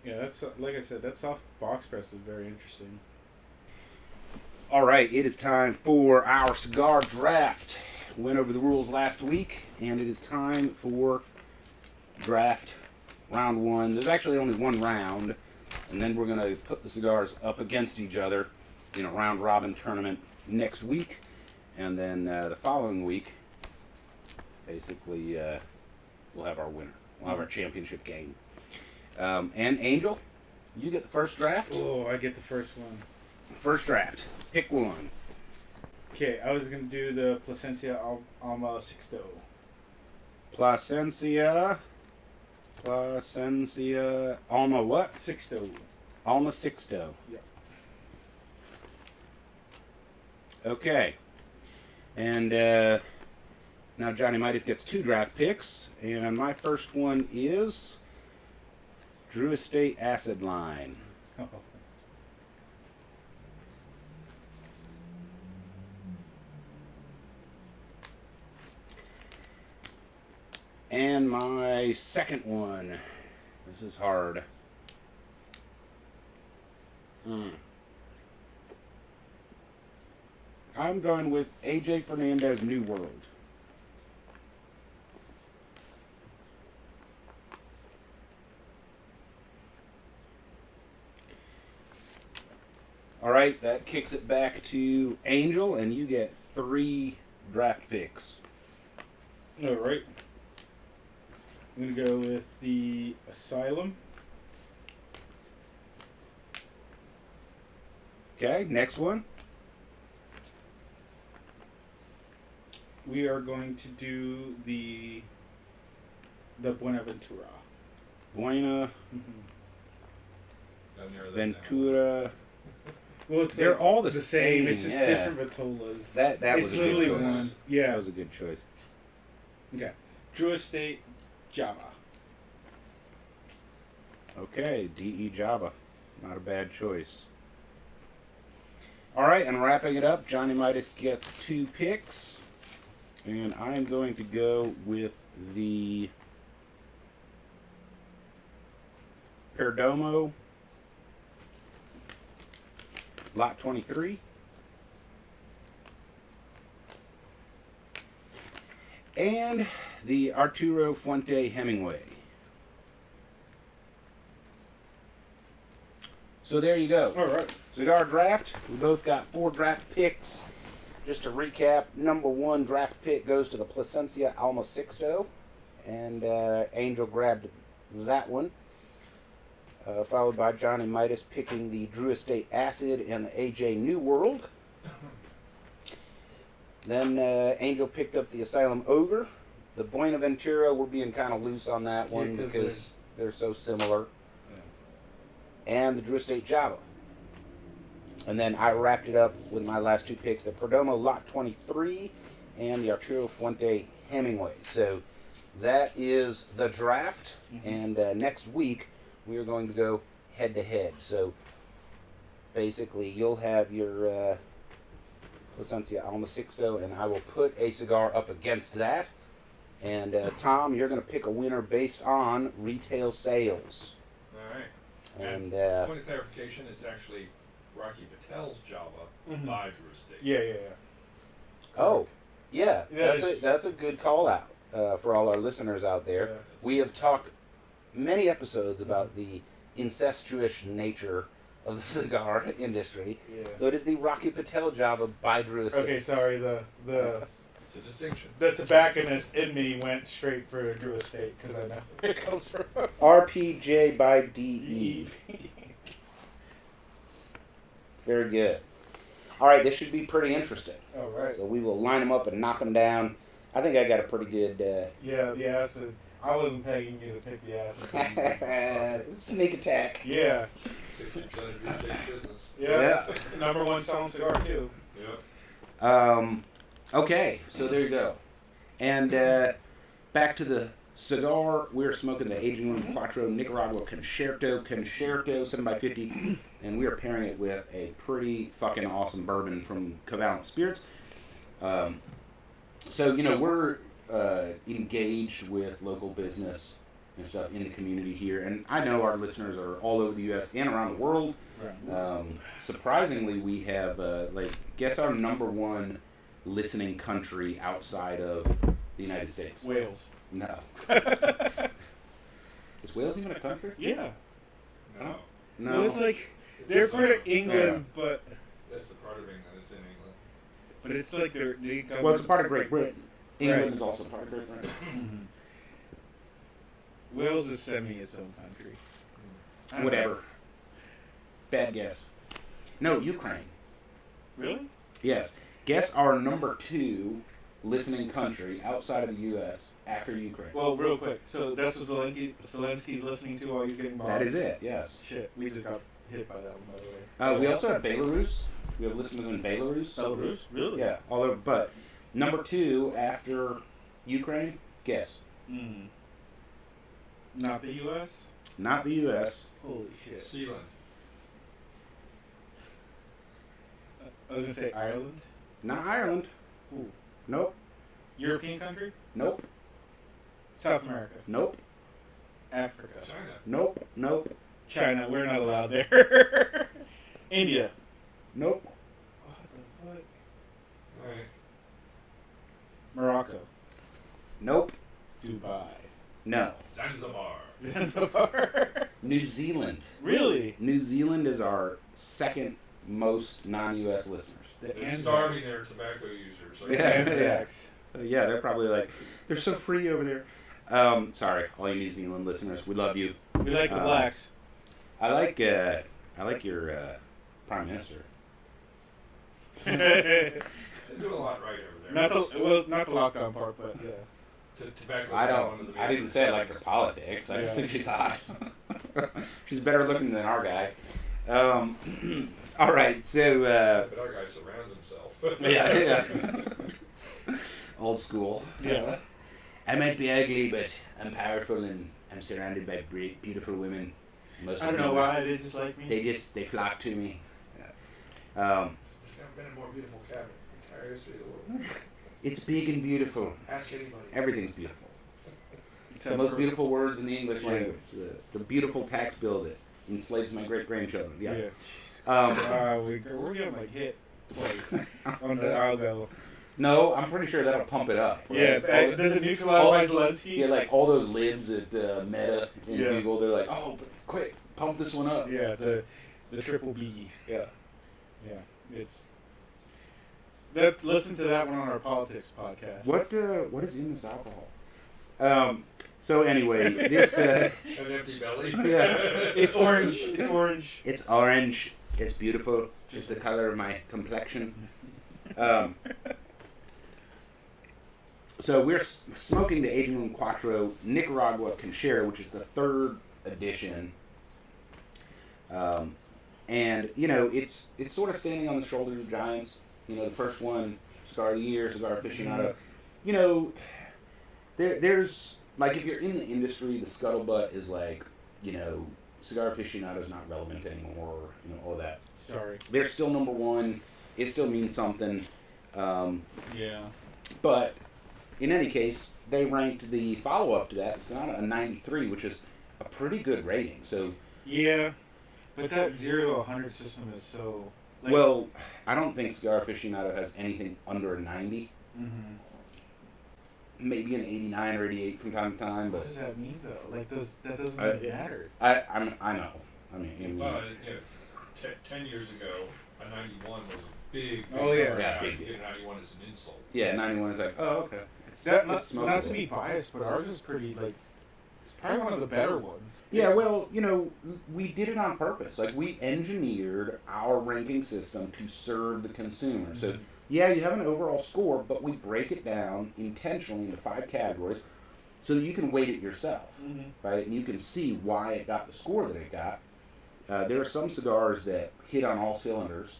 Yeah, that's like I said, that soft box press is very interesting. All right, it is time for our cigar draft. Went over the rules last week, and it is time for draft round 1. There's actually only one round, and then we're going to put the cigars up against each other in a round robin tournament next week, and then the following week, basically, we'll have our winner. We'll have our championship game. And Angel, you get the first draft. Oh, I get the first one. First draft. Pick one. Okay, I was gonna do the Plasencia Alma Sixto. Plasencia, Alma what? Sixto. Alma Sixto. Yep. Okay. And now Johnny Midas gets 2 draft picks, and my first one is Drew Estate Acid Line. Oh. And my second one. This is hard. I'm going with AJ Fernandez New World. All right, that kicks it back to Angel, and you get 3 draft picks. All right. I'm gonna go with the Asylum. Okay, next one. We are going to do the Buenaventura. Buena Down near that Ventura. Well, it's They're like all the same. same, It's just yeah. different Vitolas. That It's was a good literally choice. one. Yeah. That was a good choice. Okay. Drew Estate Java. Okay, DE Java. Not a bad choice. All right, and wrapping it up, Johnny Midas gets 2 picks. And I'm going to go with the Perdomo Lot 23. And the Arturo Fuente Hemingway. So there you go. All right. Cigar draft. We both got 4 draft picks. Just to recap, number 1 draft pick goes to the Plasencia Alma Sixto. And Angel grabbed that one. Followed by Johnny Midas picking the Drew Estate Acid and the AJ New World. Then Angel picked up the Asylum Ogre. The Buenaventura, we're being kind of loose on that one because they're so similar. Yeah. And the Drew Estate Java. And then I wrapped it up with my last 2 picks, the Perdomo Lot 23 and the Arturo Fuente Hemingway. So that is the draft. And next week, we are going to go head-to-head. So basically, you'll have your Plasencia Alma Sixto, and I will put a cigar up against that. And Tom, you're going to pick a winner based on retail sales. All right. And point of clarification, it's actually Rocky Patel's Java by Drew Estate. Yeah. Oh, yeah. Yeah, That's a good call out for all our listeners out there. Yeah. We have talked many episodes about the incestuous nature of the cigar industry. Yeah. So it is the Rocky Patel Java by Drew Estate. Okay, sorry. The It's a distinction. the tobacconist in me went straight for Drew Estate because I know where it comes from. RPJ by DE. Very good. All right, this should be pretty interesting. All right. So we will line them up and knock them down. I think I got a pretty good Yeah, the acid. I wasn't pegging you to pick the acid. sneak attack. Yeah. 60% of Drew Estate's business. Yeah. Number 1 selling cigar too. Yeah. Okay, so there you go. And back to the cigar. We're smoking the Aging Room Quattro Nicaragua Concerto 7x50, and we are pairing it with a pretty fucking awesome bourbon from Covalent Spirits. So, we're engaged with local business and stuff in the community here, and I know our listeners are all over the U.S. and around the world. Surprisingly, we have, guess our number 1 listening country outside of the United States. Wales. No. Is Wales even a country? Yeah. No. No. Well, it's like they're part of England, but That's the part of England that's in England. it's like they come. Well, it's a part of Great Britain. England Right. is also part of Great Britain. Wales is semi its own country. I don't Whatever. know. Bad guess. No, Ukraine. Really? Yes. Guess our number 2 listening country outside of the U.S. after Ukraine. Well, real quick. So that's what Zelensky's listening to while he's getting bombed. That is it, yes. Shit, we just got hit by that one, by the way. We also have Belarus. We have listeners in Belarus. Belarus? Really? Yeah, all over. But number 2 after Ukraine, guess. Not the U.S.? Not the U.S. Holy shit. Sealand. I was going to say Ireland. Not Ireland. Ooh. Nope. European country? Nope. South America. Nope. Africa. China. Nope. Nope. China, we're not allowed there. India. Nope. What the fuck? Alright. Morocco. Nope. Dubai. No. Zanzibar. Zanzibar. New Zealand. Really? New Zealand is our second most non-U.S. listeners. The They're starving their tobacco users. Like, Yeah. Anzacs. Yeah, they're probably like, they're so free over there. Sorry, all you New Zealand listeners, we love you. We like the blacks. I like your prime minister. They're doing a lot right over there. Not the lockdown part, but yeah. Tobacco. I didn't say I like her politics. I just think she's hot. She's better looking than our guy. All right, so But our guy surrounds himself. yeah. Old school. Yeah. I might be ugly, but I'm powerful and I'm surrounded by beautiful women. Most I of don't know them, why they just like me. they flock to me. There's never been a more beautiful cabinet in the entire history of the world. It's big and beautiful. Ask anybody. Everything's beautiful. the most beautiful words in the English language. The beautiful tax bill that enslaves my great-grandchildren. Yeah. We're getting like hit twice on the algo. No, I'm pretty sure that'll pump it up. Right? Yeah, does it neutralize Zelensky? Yeah, like all those libs at Meta and Google, they're like, oh, quick, pump this one up. Yeah, the triple B. Yeah. It's listen to that one on our politics podcast. What is in this alcohol? So anyway, this An empty belly. yeah, It's orange. It's orange. it's orange. It's beautiful. Just the color of my complexion. So we're smoking the 81 Quattro Nicaragua Concerto, which is the 3rd edition. And it's sort of standing on the shoulders of giants. The first one, Cigar of the Year, Cigar Aficionado. There's like, if you're in the industry, the scuttlebutt is like, Cigar Aficionado is not relevant anymore. All of that. Sorry. They're still number one. It still means something. But in any case, they ranked the follow-up to that. It's not a 93, which is a pretty good rating. So yeah, but that 0 to 100 system is so. Well, I don't think Cigar Aficionado has anything under a 90. Mm-hmm. Maybe an 89 or 88 from time to time. But what does that mean though? Like, that doesn't even matter. I know. I mean, 10 years ago, a 91 was a big. Oh yeah, big. A 91 is an insult. Yeah, 91 is like, oh okay. Not to be biased, but ours is pretty it's probably one of the better ones. Yeah, well, we did it on purpose. Like, we engineered our ranking system to serve the consumer. So, yeah, you have an overall score, but we break it down intentionally into 5 categories so that you can weight it yourself, right? And you can see why it got the score that it got. There are some cigars that hit on all cylinders,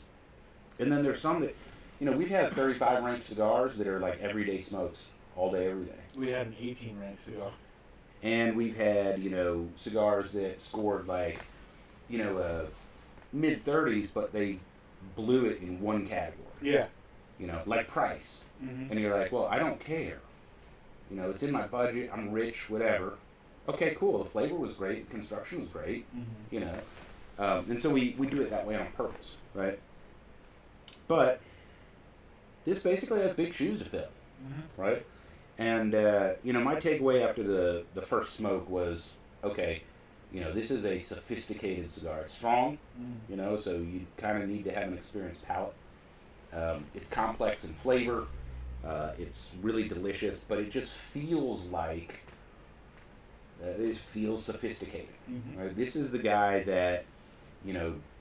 and then there's some that, we've had 35 ranked cigars that are like everyday smokes, all day, every day. We had an 18 ranked cigar. And we've had, cigars that scored like, mid-30s, but they blew it in one category. Yeah. Like price. Mm-hmm. And you're like, well, I don't care. It's in my budget, I'm rich, whatever. Okay, cool. The flavor was great, the construction was great, and so we do it that way on purpose, right? But this basically has big shoes to fill, right? And, my takeaway after the first smoke was, okay, this is a sophisticated cigar. It's strong, so you kind of need to have an experienced palate. It's complex in flavor. It's really delicious, but it just feels like, it feels sophisticated. Right? This is the guy that,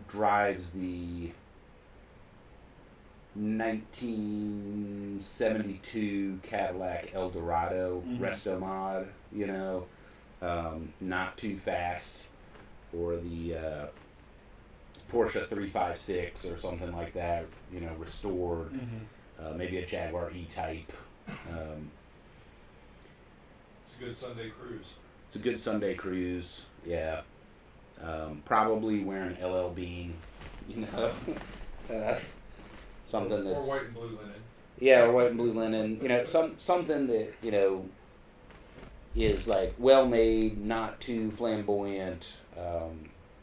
drives the 1972 Cadillac Eldorado Resto Mod, not too fast, or the Porsche 356 or something like that, restored, maybe a Jaguar E-Type. It's a good Sunday cruise. It's a good Sunday cruise, yeah. Probably wearing LL Bean, something that's... Or white and blue linen. Yeah, or white and blue linen. Something that, is like well-made, not too flamboyant.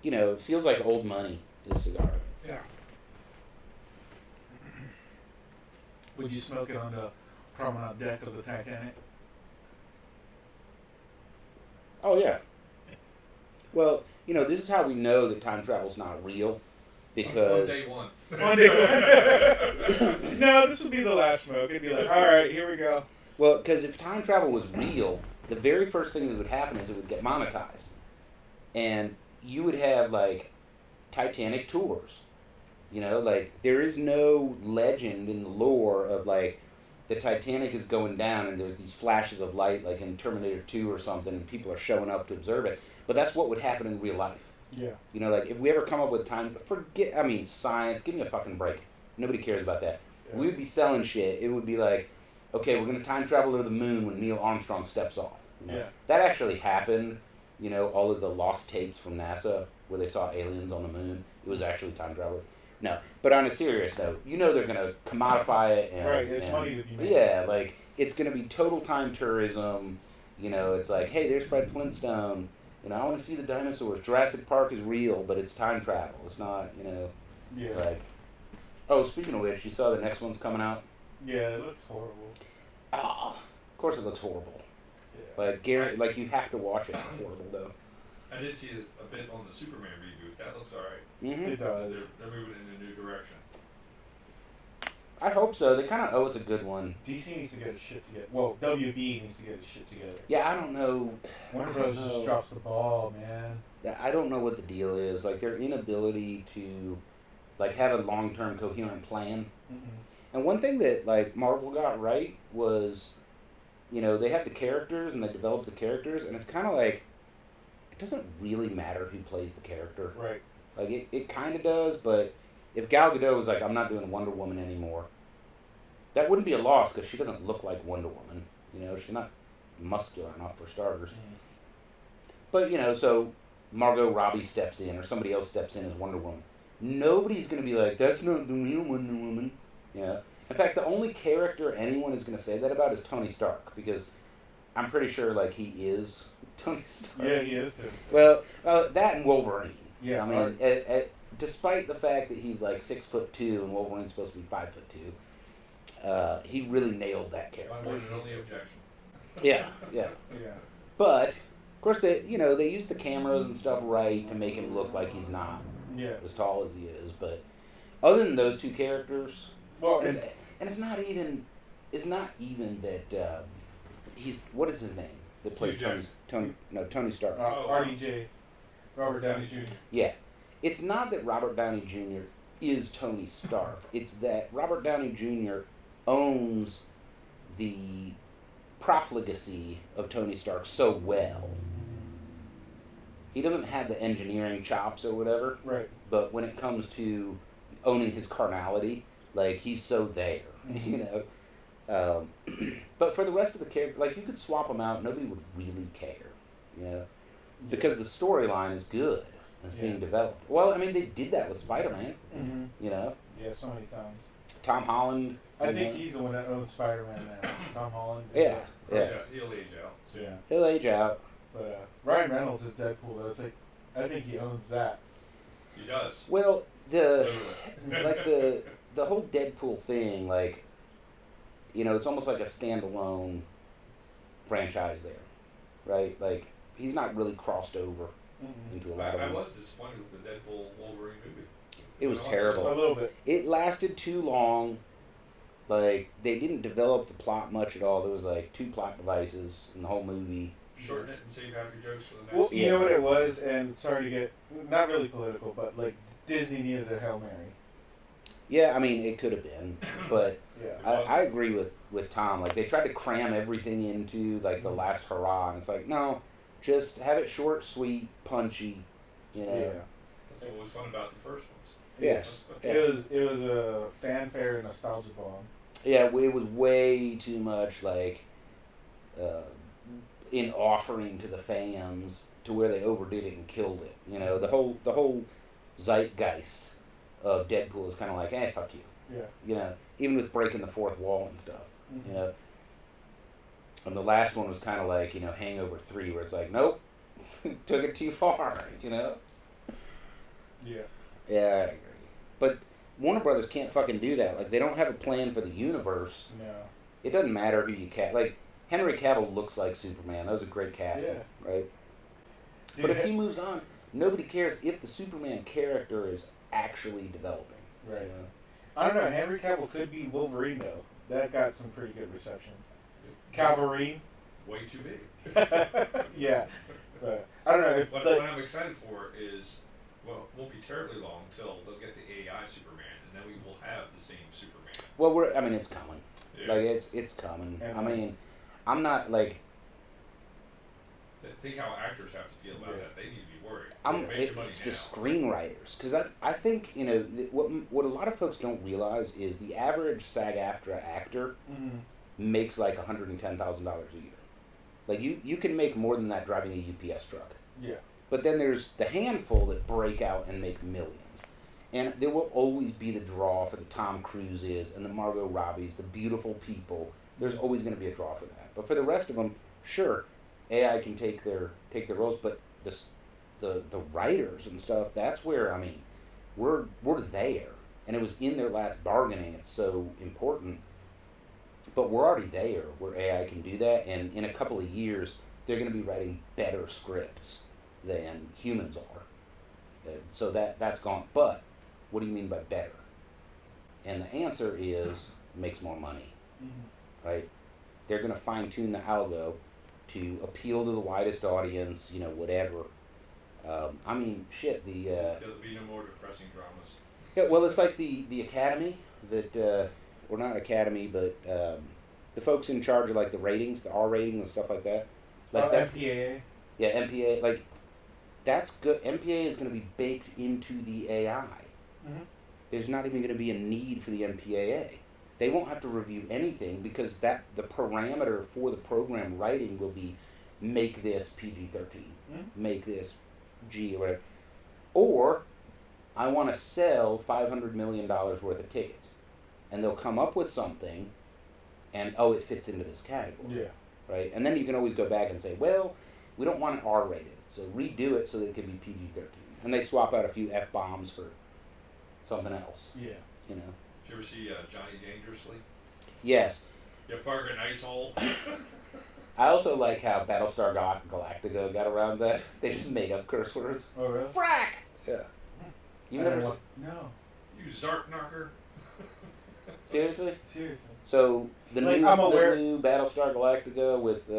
It feels like old money, this cigar. Yeah. Would you smoke it on the promenade deck of the Titanic? Oh, yeah. Well, this is how we know that time travel's not real. Because... On day one. On day one. No, this would be the last smoke. It'd be like, all right, here we go. Well, because if time travel was real, the very first thing that would happen is it would get monetized. And you would have, like, Titanic tours. There is no legend in the lore of, like, the Titanic is going down and there's these flashes of light, like in Terminator 2 or something, and people are showing up to observe it. But that's what would happen in real life. Yeah. If we ever come up with time, science, give me a fucking break. Nobody cares about that. Yeah. We would be selling shit. It would be like, okay, we're going to time travel to the moon when Neil Armstrong steps off. Yeah. That actually happened. All of the lost tapes from NASA where they saw aliens on the moon, it was actually time travel. No, but on a serious note, they're going to commodify it. And, right, it's money to be made. Yeah, like, it's going to be total time tourism. You know, it's like, hey, there's Fred Flintstone. You know, I want to see the dinosaurs. Jurassic Park is real, but it's time travel. It's not, you know, Yeah. like. Oh, speaking of which, you saw the next one's coming out. Yeah, it looks horrible. Ah, of course it looks horrible. Yeah. Like Gary, like you have to watch it. Horrible though. I did see a bit on the Superman reboot. That looks alright. Mm-hmm. It does. They're moving in a new direction. I hope so. They kind of owe us a good one. DC needs to get his shit together. Well, WB needs to get his shit together. Yeah, I don't know. Warner I Bros. don't just know. drops the ball, man. I don't know what the deal is. Like their inability to, like, have a long-term coherent plan. Mm-hmm. And one thing that like Marvel got right was, you know, they have the characters and they develop the characters, and it's kind of like, it doesn't really matter who plays the character. Right. Like it kind of does, but if Gal Gadot was like, I'm not doing Wonder Woman anymore, that wouldn't be a loss because she doesn't look like Wonder Woman. You know, she's not muscular enough for starters. Mm-hmm. But you know, so Margot Robbie steps in or somebody else steps in as Wonder Woman. Nobody's gonna be like, that's not the real Wonder Woman. You know. In fact, the only character anyone is gonna say that about is Tony Stark because I'm pretty sure like he is Tony Stark. Yeah, he is too. Well, that and Wolverine. Yeah, I mean, despite the fact that he's like 6'2" and Wolverine's supposed to be 5'2", he really nailed that character. My one and only objection. Yeah, yeah. Yeah. But of course, they use the cameras and stuff right to make him look like he's not Yeah. as tall as he is. But other than those two characters, Well, and it's not even that he's what is his name that plays Hugh Tony Stark. RDJ, Robert Downey Jr. Yeah. It's not that Robert Downey Jr. is Tony Stark. It's that Robert Downey Jr. owns the profligacy of Tony Stark so well. He doesn't have the engineering chops or whatever, Right. but when it comes to owning his carnality, like, he's so there, Mm-hmm. you know? But for the rest of the character, like, you could swap them out, nobody would really care, you know? Because the storyline is good. It's being developed. Well, I mean, they did that with Spider-Man, Mm-hmm. you know? Yeah, so many times. Tom Holland. I you think know? he's the one that owns Spider-Man now. Tom Holland. Yeah, yeah. He'll age out. So. Yeah. He'll age out. But Ryan Reynolds is Deadpool, though. It's like, I think he owns that. He does. Well, Literally. the whole Deadpool thing, like, you know, it's almost like a standalone franchise there, right? Like, he's not really crossed over into a lot of I them. was disappointed with the Deadpool Wolverine movie. It was A terrible. little bit. It lasted too long. Like, they didn't develop the plot much at all. There was, like, 2 plot devices in the whole movie. Shorten it and save half your jokes for the next Well, one. you know what it was, and sorry to get not really political, but like Disney needed a Hail Mary. Yeah, I mean, it could have been, but Yeah. I agree with Tom. Like, they tried to cram everything into, like, the last hurrah, and it's like, no, just have it short, sweet, punchy, you know? Yeah. That's what was fun about the first ones. Yes. Yeah. It was a fanfare and nostalgia bomb. Yeah, it was way too much, like, in offering to the fans to where they overdid it and killed it. You know, the whole zeitgeist of Deadpool is kind of like, fuck you. Yeah. You know, even with breaking the fourth wall and stuff. Mhm. You know, and the last one was kind of like, you know, Hangover 3, where it's like, nope, took it too far. You know. Yeah. Yeah, I agree. But Warner Brothers can't fucking do that. Like, they don't have a plan for the universe. No. It doesn't matter who you cast. Like, Henry Cavill looks like Superman. That was a great casting, Yeah. right? Dude, But if he moves on, nobody cares if the Superman character is actually developing. Right. You know? I don't know. Henry Cavill could be Wolverine though. That got some pretty good reception. Calverine. Way too big. Yeah. But I don't know if What I'm excited for is, well, it won't be terribly long until they'll get the AI Superman, and then we will have the same Superman. Well, it's coming. Yeah. Like, it's coming. And I mean, I'm not, like... Think how actors have to feel about that. They need to be worried. Make your money It's now. the screenwriters. Because I think, you know, what a lot of folks don't realize is the average SAG-AFTRA actor Mhm. makes like $110,000 a year. Like, you can make more than that driving a UPS truck. Yeah. But then there's the handful that break out and make millions. And there will always be the draw for the Tom Cruises and the Margot Robbies, the beautiful people. There's always going to be a draw for that. But for the rest of them, sure, AI can take their roles, but the writers and stuff, that's where, I mean, we're there, and it was in their last bargaining. It's so important, but we're already there where AI can do that, and in a couple of years they're going to be writing better scripts than humans are. So that's gone. But what do you mean by better? And the answer is makes more money, right? They're going to fine tune the algo to appeal to the widest audience, whatever. I mean, shit. There'll be no more depressing dramas. Yeah, well, it's like the Academy that, or not Academy, but the folks in charge of like the ratings, the R rating and stuff like that. Like MPAA. Yeah, MPA. Like that's good. MPA is going to be baked into the AI. Mm-hmm. There's not even going to be a need for the MPAA. They won't have to review anything because the parameter for the program writing will be make this PG-13, make this G or whatever. Or I want to sell $500 million worth of tickets. And they'll come up with something and, it fits into this category. Yeah. Right? And then you can always go back and say, well, we don't want it R-rated, so redo it so that it can be PG-13. And they swap out a few F-bombs for something else. Yeah. You know? Did you ever see Johnny Dangerously? Yes. You fucking ice hole. I also like how Battlestar Galactica got around that. They just made up curse words. Oh, really? Frack! Yeah. You never No. You Zart knocker. Seriously? Seriously. So the Like, new I'm aware- the new Battlestar Galactica with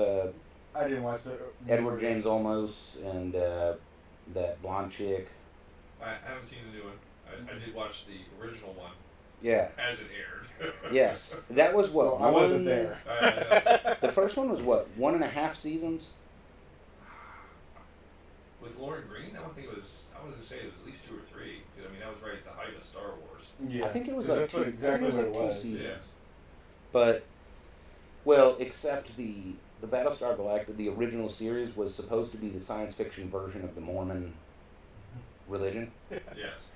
I didn't watch the Edward James Olmos and that blonde chick. I haven't seen the new one. I did watch the original one Yeah. as it aired. Yes. That was what? Well, I wasn't there. The first one was what? 1.5 seasons? With Lauren Green, I don't think it was. I was gonna say it was at least 2 or 3. 'Cause, I mean, that was right at the height of Star Wars. Yeah. I think it was 'Cause like that's exactly what it was. 2 seasons. Yeah. But, well, except the Battlestar Galactica, the original series was supposed to be the science fiction version of the Mormon religion. Yes.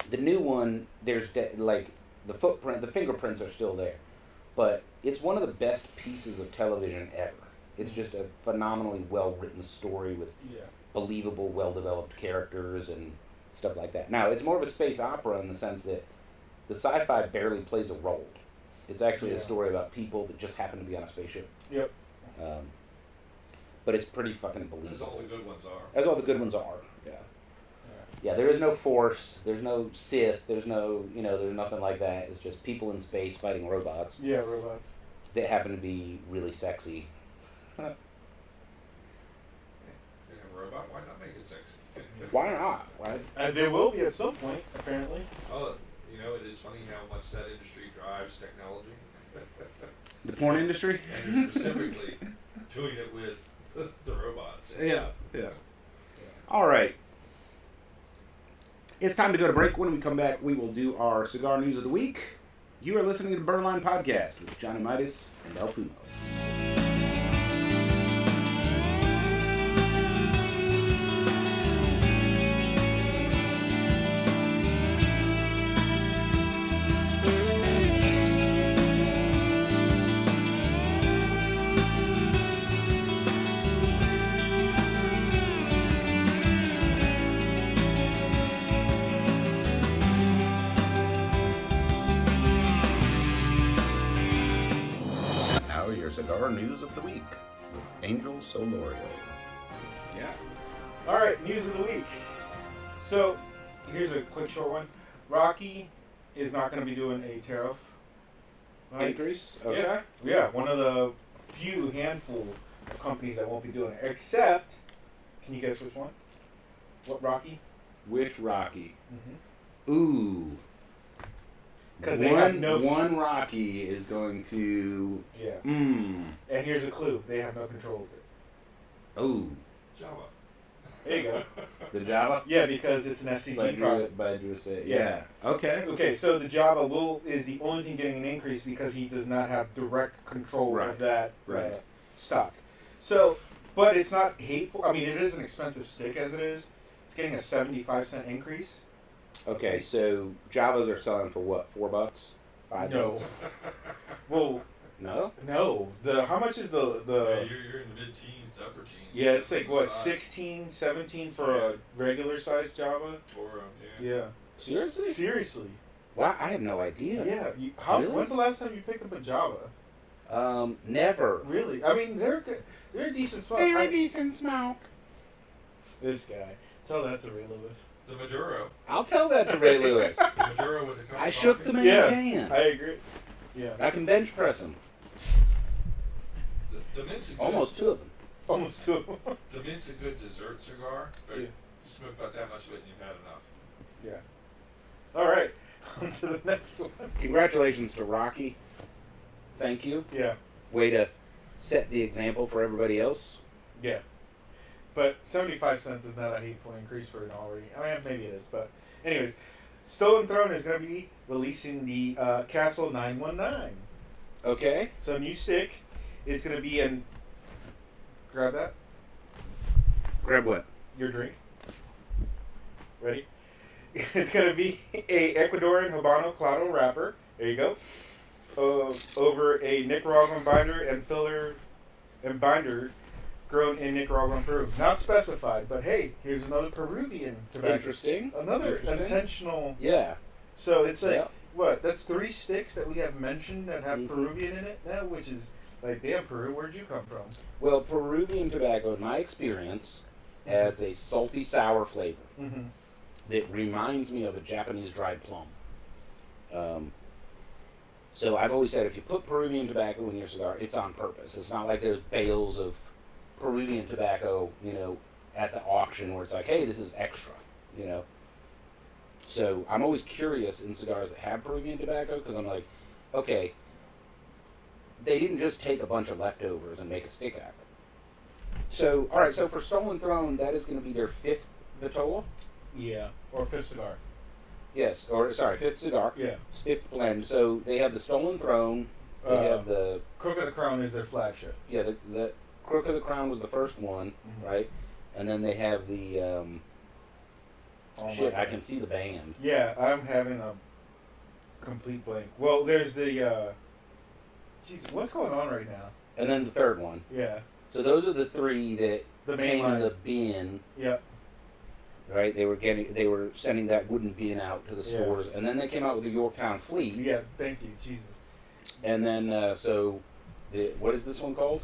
The new one, there's like the fingerprints are still there, but it's one of the best pieces of television ever. It's just a phenomenally well written story with believable, well developed characters and stuff like that. Now it's more of a space opera in the sense that the sci-fi barely plays a role. It's actually a story about people that just happen to be on a spaceship. Yep. But it's pretty fucking believable. As all the good ones are. As all the good ones are. Yeah. Yeah, there is no Force, there's no Sith, there's no, there's nothing like that. It's just people in space fighting robots. Yeah, robots. That happen to be really sexy. They have a robot. Why not make it sexy? Why not, right? And there will be at some point, apparently. Oh, it is funny how much that industry drives technology. The porn industry? And they're specifically doing it with the robots. Yeah. All right. It's time to go to break. When we come back, we will do our cigar news of the week. You are listening to the Birdline Podcast with Johnny Midas and El Fumo. Cigar news of the week with Angel Solorio. Yeah. All right, news of the week. So, here's a quick short one. Rocky is not going to be doing a tariff increase. Okay. Yeah, one of the few handful of companies that won't be doing it. Except, can you guess which one? What Rocky? Which Rocky? Mm-hmm. Ooh. Because they have no. One Rocky is going to. Yeah. And here's a clue: they have no control over it. Oh. Java. There you go. The Java. Yeah, because it's an SCG product. By Drew State. Yeah. Okay. Okay, so the Java is the only thing getting an increase because he does not have direct control of that stock. So, but it's not hateful. I mean, it is an expensive stick as it is. It's getting a 75-cent increase. Okay, so Javas are selling for what? $4? $5? No. Well, No? No. How much is Yeah, the you're in the mid-teens to upper teens. yeah, it's like what, Size. 16, 17 for a regular size Java? Toro, yeah. Yeah. Seriously? Seriously. Wow, I had no idea. Yeah. Really? When's the last time you picked up a Java? Never. Really? I mean, they're good. They're a decent smoke. Very decent smoke. This guy. Tell that to Ray Lewis. The Maduro. I'll tell that to Ray Lewis. The Maduro with a cup I of shook coffee. the man's Yes, hand. I agree. Yeah. I can bench press him. The mint's a good, Almost two of them. Almost two. The mint's a good dessert cigar, but Yeah. you smoke about that much of it and you've had enough. Yeah. All right. On to the next one. Congratulations to Rocky. Thank you. Yeah. Way to set the example for everybody else. Yeah. But 75 cents is not a hateful increase for it already. I mean, maybe it is, but anyways, Stolen Throne is going to be releasing the Castle 919. Okay. So new stick. It's going to be in. Grab that. Grab what? Your drink. Ready? It's going to be a Ecuadorian Habano Claro wrapper. There you go. Over a Nicaraguan binder and filler and binder grown in Nicaragua and Peru. Not specified, but hey, here's another Peruvian tobacco. Interesting. Another Interesting. intentional. Yeah. So it's like, Yeah. what? That's 3 sticks that we have mentioned that have Mhm. Peruvian in it now, which is like, damn, Peru, where'd you come from? Well, Peruvian tobacco, in my experience, adds a salty sour flavor Mm-hmm. that reminds me of a Japanese dried plum. So I've always said if you put Peruvian tobacco in your cigar, it's on purpose. It's not like there's bales of Peruvian tobacco, at the auction where it's like, hey, this is extra, So I'm always curious in cigars that have Peruvian tobacco because I'm like, okay, they didn't just take a bunch of leftovers and make a stick out of it. So, all right, so for Stolen Throne, that is going to be their 5th Vitola? Yeah. Or fifth cigar. Yes, or sorry, 5th cigar. Yeah. 5th blend. So they have the Stolen Throne. They have the Crook of the Crown is their flagship. the Crook of the Crown was the first one, Mhm. right? And then they have the Oh my shit. I God. can see the band. Yeah, I'm having a complete blank. Well, there's the. Jeez, what's going on right now? And then the third one. Yeah. So those are the 3 that The main came in line. the bin. Yeah. Right, they were sending that wooden bin out to the Yeah. stores, and then they came out with the Yorktown Fleet, Yeah. Thank you, Jesus. and then what is this one called?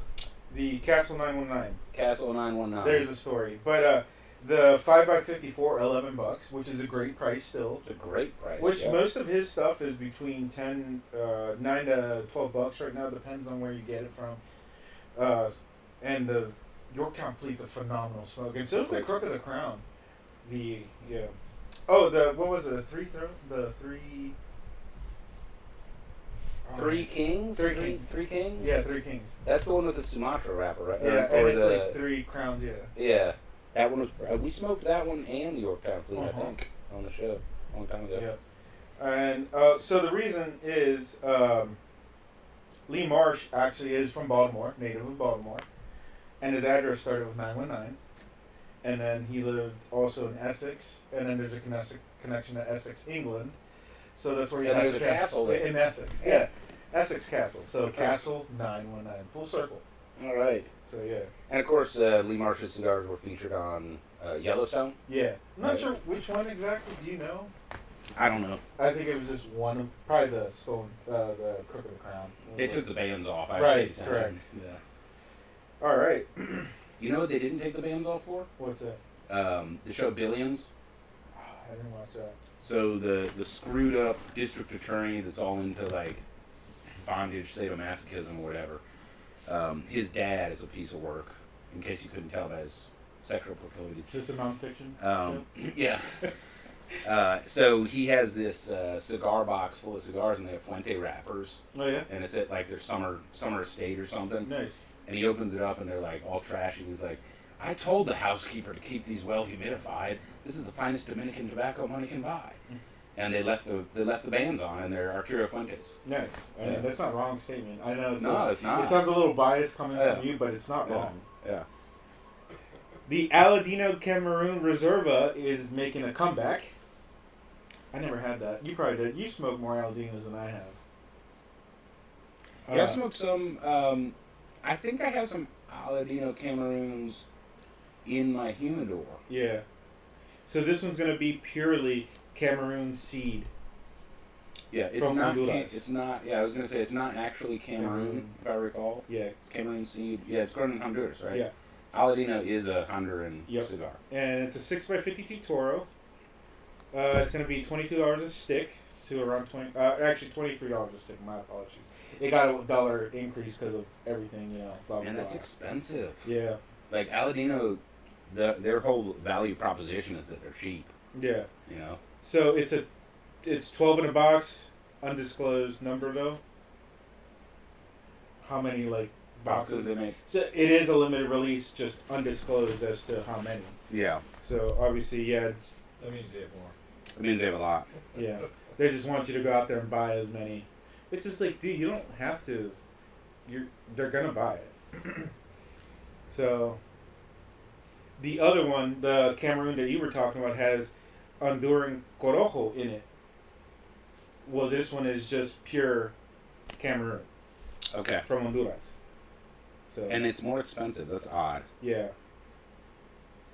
The Castle 919. Castle 919. There's a story, but the 5x54, $11, which is a great price still. It's a great price. Which yeah. most of his stuff is between $9 to $12 right now. Depends on where you get it from. And the Yorktown Fleet's a phenomenal smoke, and so is the Crook of the Crown. What was it? The 3 throw? The 3. Three Kings. Three Kings. 3 Kings. Yeah, 3 Kings. That's the one with the Sumatra wrapper, right? Yeah, and it's like 3 crowns. Yeah. Yeah, that one was. We smoked that one and the Yorktown Fleet, I Uh-huh. think, on the show a long time ago. Yeah. And so the reason is Lee Marsh actually is from Baltimore, native of Baltimore, and his address started with 919. And then he lived also in Essex, and then there's a connection to Essex, England. So that's where he And had there's a castle there. in Essex. Yeah, Essex Castle. So Castle 919, full circle. All right. So yeah, And of course, Lee Marsh's cigars were featured on Yellowstone. yeah. I'm not Right. sure which one exactly. Do you know? I don't know. I think it was just one, probably the Crook of the Crown. They took the bands off. I Right, paid correct. attention. Yeah. All right. You know what they didn't take the bands off for? What's that? The show Billions. I didn't watch that. So the screwed up district attorney that's all into like bondage, sadomasochism, or whatever. His dad is a piece of work. In case you couldn't tell by his sexual proclivities. It's just a nonfiction show? Yeah. So he has this cigar box full of cigars, and they have Fuente wrappers, Oh yeah. and it's at like their summer estate or something. Nice. And he opens it up, and they're like all trashy. He's like, "I told the housekeeper to keep these well humidified. This is the finest Dominican tobacco money can buy." And they left the bands on, and they're Arturo Fuentes. Nice. I mean, Yeah. that's not a wrong statement. I know it's No, it's not. It sounds a little biased coming Yeah. from you, but it's not Yeah. wrong. Yeah. The Aladino Cameroon Reserva is making a comeback. I never had that. You probably did. You smoke more Aladinos than I have. Yeah, I've smoked some. I think I have some Aladino Cameroons in my humidor. Yeah. So this one's gonna be purely Cameroon seed. Yeah, it's From not. Honduras. It's not. Yeah, I was gonna say it's not actually Cameroon, if I recall. Yeah. It's Cameroon seed. Yeah, it's grown in Honduras, right? Yeah. Aladino is a Honduran Yep. cigar. And it's a 6x52 Toro. It's gonna be $22 a stick to around actually $23 a stick. My apologies. It got a dollar increase because of everything, you know. Blah, blah, Man, that's blah. expensive. Yeah. Like Aladino, their whole value proposition is that they're cheap. Yeah. You know. So it's 12 in a box, undisclosed number though. How many like boxes they make? So it is a limited release, just undisclosed as to how many. Yeah. So obviously, yeah, That means they have more. It means they have a lot. yeah. They just want you to go out there and buy as many. It's just like, dude, you don't have to. They're gonna buy it. So the other one, the Cameroon that you were talking about, has Honduran Corojo in it. Well, this one is just pure Cameroon Okay. from Honduras. So And it's more expensive. That's odd. yeah.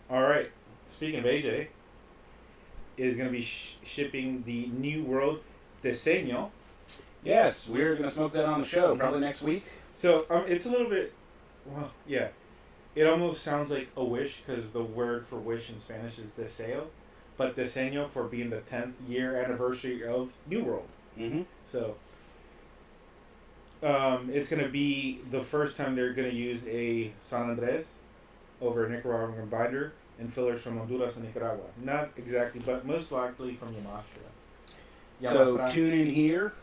All right. Speaking of AJ, is going to be shipping the New World Diseño. Yes, we're gonna smoke that on the show probably next week. So it's a little bit, well, yeah. It almost sounds like a wish because the word for wish in Spanish is deseo, but diseño for being the 10th year anniversary of New World. Mm-hmm. So it's going to be the first time they're going to use a San Andres over a Nicaraguan binder and fillers from Honduras and Nicaragua. Not exactly, but most likely from Yamastra. So tune in here.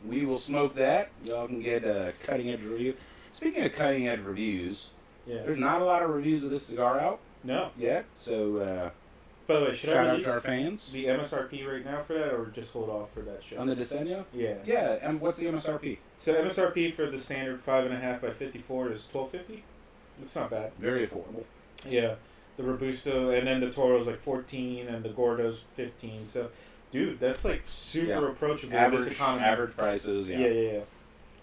We will smoke that. Y'all can get a cutting edge review. Speaking of cutting edge reviews, Yeah. there's not a lot of reviews of this cigar out No. yet. So By the way, should shout I out release to our fans the MSRP right now for that, or just hold off for that show? on the Diseño. Yeah. Yeah, and what's the MSRP? So MSRP for the standard 5.5 by 54 is $12.50. That's not bad. Very affordable. Yeah. The Robusto, and then the Toro's like 14, and the Gordo's 15. So, dude, that's like super Yeah. approachable in this Average economy. average prices. Yeah. Yeah.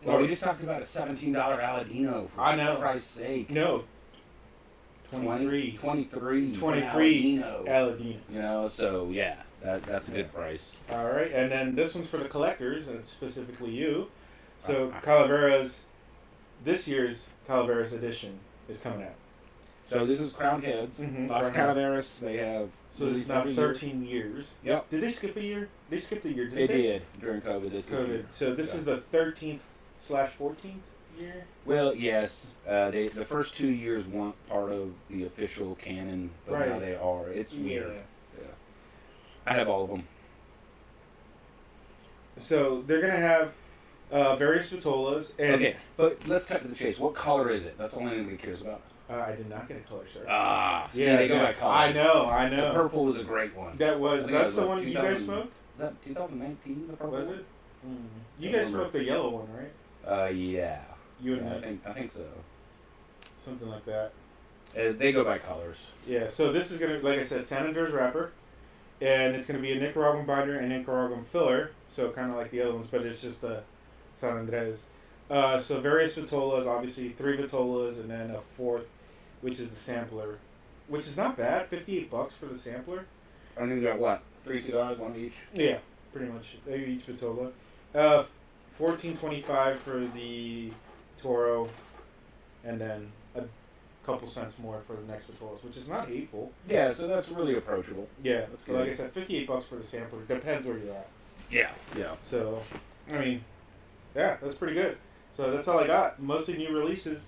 Well, we just talked about a $17 Aladino. For I know. Christ's sake. No. 23. 23. 23 Aladino. Aladino. You know, so yeah, that's a good price. All right, and then this one's for the collectors, and specifically you. So Calavera's, this year's Calavera's edition is coming out. So this is Crowned Heads. Mhm, Las Crowned Calaveras, they have. So this is now 13 years. Yep. Did they skip a year? They skipped a year, They didn't they? did during COVID. This COVID. year. So this Yeah. is the 13th/14th year? Well, yes. The first 2 years weren't part of the official canon, but now Right. they are. It's weird. Yeah. Yeah. I have all of them. So they're going to have various Vitolas. And Okay, but let's cut to the chase. What color is it? That's the only thing anybody cares about. I did not get a color, sir. See, they go by color. I know. The purple is a great one. That's was, the what, one you 2000 guys smoked? Is that 2019? The purple Was one? it? You Don't guys remember. smoked the yellow one, right? Yeah. You and Yeah, me. I think so. Something like that. They go by colors. Yeah, so this is going to, like I said, San Andres wrapper. And it's going to be a Nicaraguan binder and Nicaraguan filler. So kind of like the other ones, but it's just the San Andres. So various Vitolas, obviously 3 Vitolas, and then a 4th, which is the sampler. Which is not bad, $58 for the sampler. I think you got what? 3 cigars, one each? Yeah, pretty much. Each Vitola. $14.25 for the Toro. And then a couple cents more for the next Vitolas, which is not hateful. Yeah, so that's really approachable. Yeah, That's but like good. I said, $58 for the sampler. Depends where you're at. Yeah. Yeah. So, I mean, yeah, that's pretty good. So that's all I got. Mostly new releases.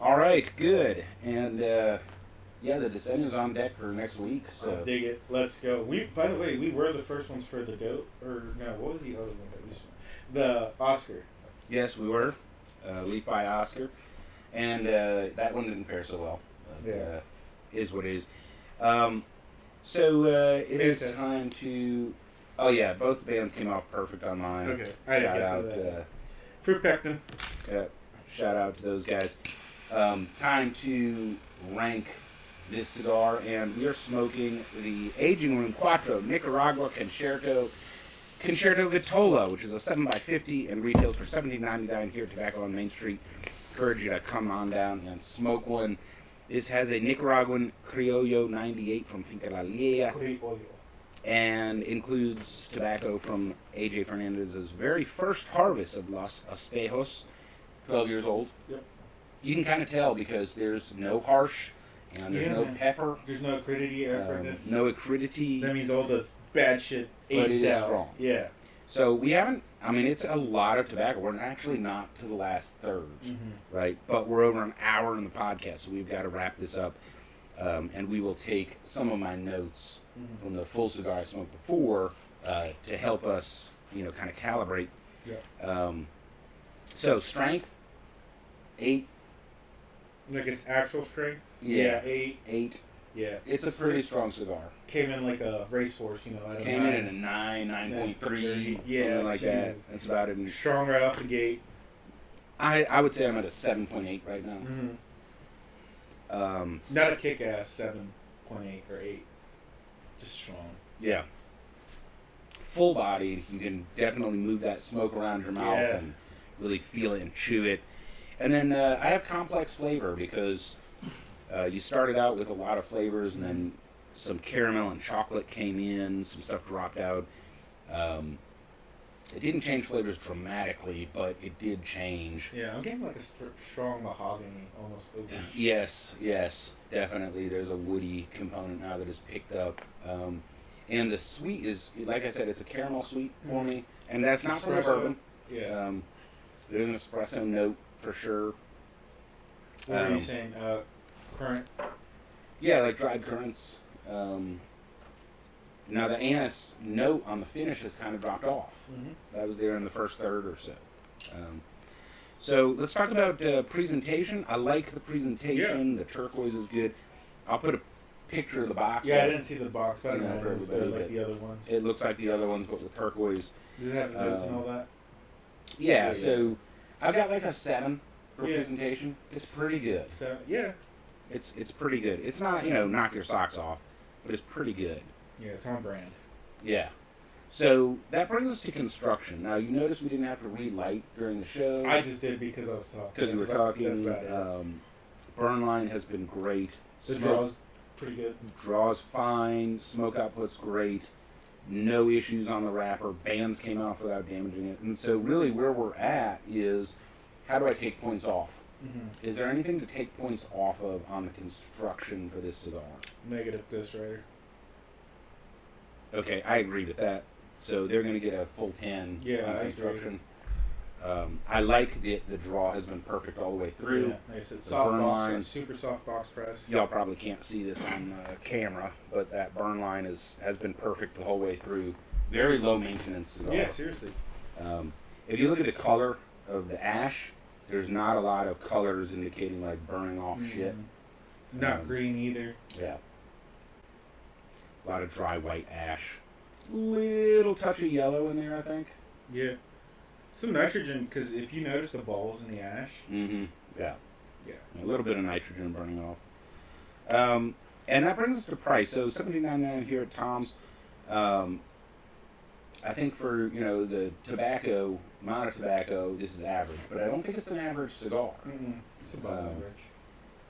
All right, good. And yeah, the Descendants on deck for next week. So Dig it. Let's go. By the way, we were the first ones for the goat. Or no, what was the other one that we smoked? The Oscar. yes, we were Leaf by Oscar, and that one didn't fare so well. But, Yeah. is what it is. So it is Fantastic. time to. Oh yeah, both bands came off perfect on mine. Okay, I didn't Shout get to out. that. Fruit Pectin. Shout out to those guys. Time to rank this cigar, and we are smoking the Aging Room Quattro Nicaragua Concerto Concerto Vitola, which is a 7x50 and retails for $17.99 here at Tobacco on Main Street. Encourage you to come on down and smoke one. This has a Nicaraguan Criollo 98 from Finca La Lilla and includes tobacco from A.J. Fernandez's very first harvest of Los Espejos, 12 years old. Yep. You can kind of tell because there's no harsh and there's no pepper. There's no acridity or no acridity. That means all the bad shit aged but it is out. strong. Yeah. So we haven't, I mean, it's a lot of tobacco. We're actually not to the last third, right? But we're over an hour in the podcast, so we've got to wrap this up. And we will take some of my notes from the full cigar I smoked before to help us, kind of calibrate. Yeah. So strength, 8. Like its actual strength? Yeah. 8. 8. Yeah. It's a pretty strong cigar. Came in like a racehorse, Came in at a 9, 9.3, something like that. That's about it. Strong right off the gate. I would say I'm at a 7.8 right now. Not a kick-ass 7.8 or 8. Just strong. Yeah. Full bodied. You can definitely move that smoke around your mouth and really feel it and chew it. And then I have complex flavor because you started out with a lot of flavors and then some caramel and chocolate came in, some stuff dropped out. It didn't change flavors dramatically, but it did change. Yeah, I'm getting like a strong mahogany almost. Yes, definitely. There's a woody component now that is picked up. And the sweet is, like I said, it's a caramel sweet for me. And that's not from the bourbon. Yeah. There's an espresso note for sure. What are you saying? Currant? Yeah, like dried currants. Now the anise note on the finish has kind of dropped off. That was there in the first third or so. So let's talk about presentation. I like the presentation. Yeah. The turquoise is good. I'll put a picture of the box. Yeah, I didn't see the box, but I don't know for everybody, like the other ones. It looks like the other ones, but with turquoise. Does it have notes and all that? Yeah, so I've got like a 7 for presentation. It's pretty good. So, yeah. It's pretty good. It's not, knock your socks off, but it's pretty good. Yeah, it's on brand. Yeah. So that brings us to construction. Now, you notice we didn't have to relight during the show. I just did because I was talking. Because we were talking. Burn line has been great. The draw's pretty good. Draw's fine. Smoke output's great. No issues on the wrapper. Bands came off without damaging it. And so really where we're at is, how do I take points off? Is there anything to take points off of on the construction for this cigar? Negative Ghost Rider. Okay, I agree with that. So they're going to get a full 10 on construction. I like the draw has been perfect all the way through. Yeah, nice. It's soft box press, super soft box press. Y'all probably can't see this on camera, but that burn line has been perfect the whole way through. Very low maintenance cigar. Yeah, seriously. If you look at the color of the ash, there's not a lot of colors indicating like burning off shit. Not green either. Yeah. A lot of dry white ash. Little touch of yellow in there, I think. Yeah. Some nitrogen, because if you notice the balls in the ash. Yeah. Yeah. A little bit of nitrogen burning off. And that brings us to price. So $79.99 here at Tom's. I think for, the tobacco, amount of tobacco, this is average. But I don't think it's an average cigar. It's above average.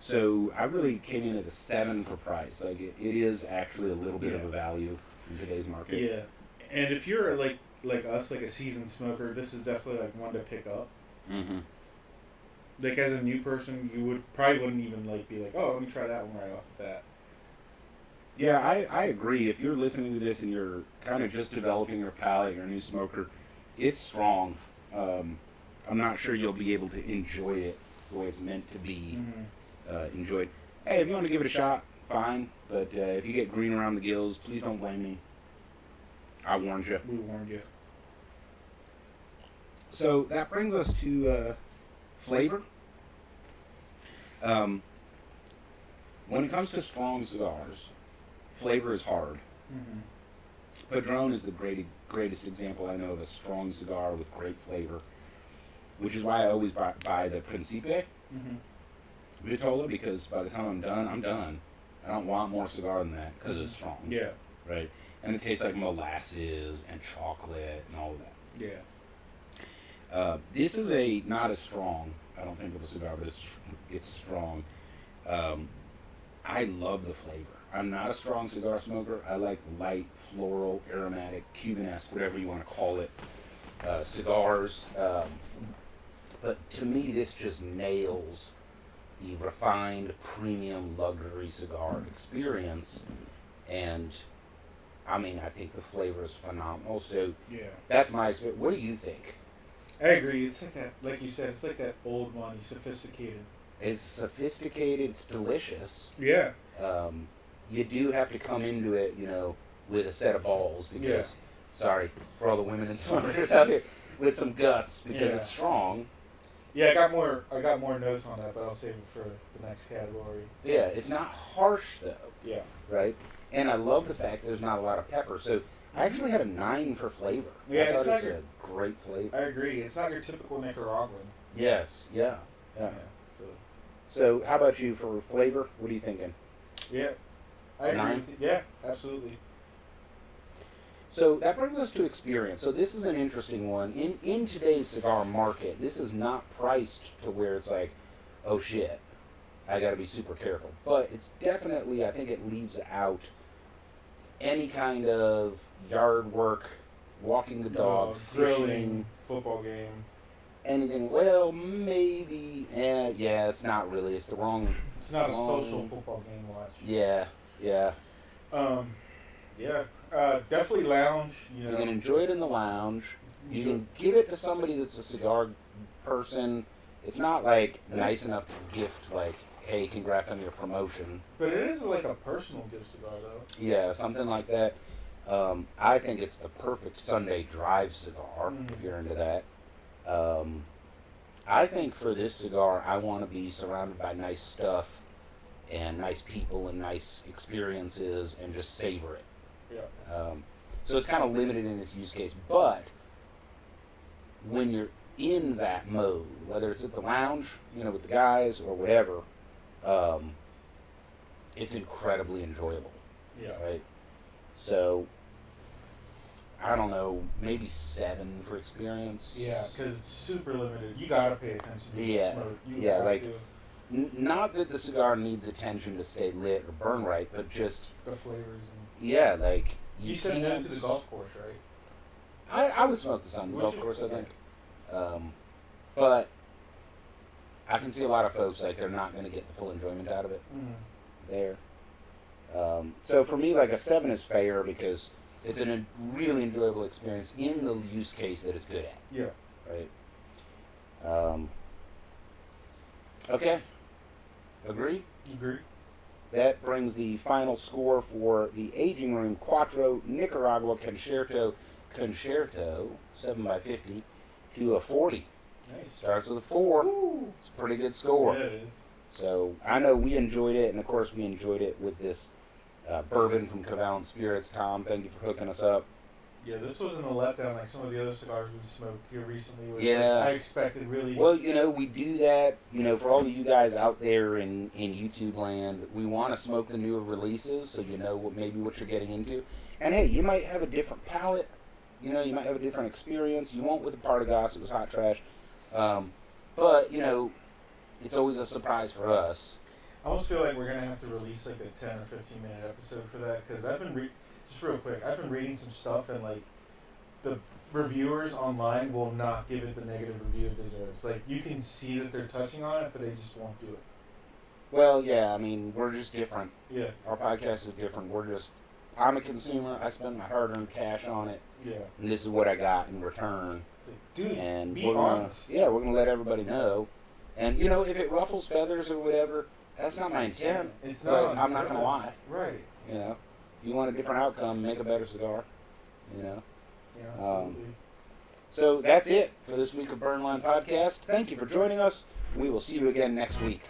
So I really came in at a 7 for price. Like it is actually a little bit of a value in today's market. Yeah. And if you're like us, like a seasoned smoker, this is definitely like one to pick up. Like as a new person, you probably wouldn't even be like, oh, let me try that one right off the bat. Yeah, I agree. If you're listening to this and you're kind of just developing your palate, you're a new smoker, it's strong. I'm not sure you'll be able to enjoy it the way it's meant to be enjoyed. Hey, if you want to give it a shot, fine. But if you get green around the gills, please don't blame me. I warned you. We warned you. So that brings us to flavor. When it comes to strong cigars, flavor is hard. Padron is the greatest example I know of a strong cigar with great flavor, which is why I always buy the Principe Vitola, because by the time I'm done, I'm done. I don't want more cigar than that because it's strong. Yeah. right? And it tastes like molasses and chocolate and all of that. Yeah. This is not as strong, I don't think, of a cigar, but it's strong. I love the flavor. I'm not a strong cigar smoker. I like light, floral, aromatic, Cuban-esque, whatever you want to call it, cigars. But to me, this just nails the refined, premium, luxury cigar experience. And, I mean, I think the flavor is phenomenal. So Yeah. that's my experience. What do you think? I agree. It's like that, like you said, it's like that old money, sophisticated. It's sophisticated. It's delicious. Yeah. You do have to come into it, with a set of balls because, sorry for all the women and smokers out there, with some guts because it's strong. Yeah, I got more notes on that, but I'll save it for the next category. Yeah, it's not harsh though. Yeah. Right? And I love the fact there's not a lot of pepper. So I actually had a 9 for flavor. Yeah, I thought it's it's a great flavor. I agree. It's not your typical Nicaraguan. Yes, yeah. So So how about you for flavor? What are you thinking? yeah, I agree. 9? With you. Yeah, absolutely. So that brings us to experience. So this is an interesting one. In today's cigar market, this is not priced to where it's like, oh shit, I got to be super careful. But it's definitely, I think it leaves out any kind of yard work, walking the dog, grilling, fishing, football game. anything. Well, maybe. Yeah, it's not really. It's the wrong. It's not a wrong- social football game to watch. Yeah. Yeah. Definitely lounge. You can enjoy it in the lounge. You can give it to somebody that's a cigar person. It's not like nice enough to gift, like, hey, congrats on your promotion. But it is like a personal gift cigar, though. Yeah, something like that. I think it's the perfect Sunday drive cigar, if you're into that. I think for this cigar, I want to be surrounded by nice stuff and nice people and nice experiences and just savor it. Yeah. So it's kind of limited in its use case, but when you're in that mode, whether it's at the lounge, with the guys or whatever, it's incredibly enjoyable. Yeah. Right? So, I don't know, maybe 7 for experience. Yeah, because it's super limited. You gotta pay attention to Yeah. the smoke. You Yeah, have like- to. Not that the cigar needs attention to stay lit or burn right, but just, The flavors. And yeah, like, you said no can't- to the golf course, right? I would smoke this on the Would golf you? course, I Okay. think. But I can see a lot of folks, like, they're not going to get the full enjoyment out of it there. So for me, like, a 7 is fair because it's a really enjoyable experience in the use case that it's good at, Yeah. right? Okay. Agree? Agree. That brings the final score for the Aging Room Quattro Nicaragua Concerto 7x50 to a 40. Nice. Starts with a 4. Woo. It's a pretty good score. Yeah, it is. So I know we enjoyed it, and of course we enjoyed it with this bourbon from Cavalent Spirits. Tom, thank you for hooking us up. Yeah, this wasn't a letdown like some of the other cigars we smoked here recently. Where it's Yeah. like I expected really. Well, we do that, for all of you guys out there in YouTube land, we want to smoke the newer releases so you know what you're getting into. And hey, you might have a different palate, you might have a different experience. You won't with the Partagas, it was hot trash. But, it's always a surprise for us. I almost feel like we're gonna have to release like a 10 or 15-minute episode for that because I've been just real quick. I've been reading some stuff and like the reviewers online will not give it the negative review it deserves. Like you can see that they're touching on it, but they just won't do it. Well, yeah, we're just different. Yeah. Our podcast is different. I'm a consumer. I spend my hard-earned cash on it, Yeah. and this is what I got in return. It's like, dude, And be we're gonna, honest. yeah, we're gonna let everybody know. And if it ruffles feathers or whatever, that's not my intent. It's But not. I'm not gonna lie. Right. If you want a different outcome, make a better cigar. Yeah. Absolutely. So that's it for this week of Burnline Podcast. Thank you for joining us. We will see you again next week.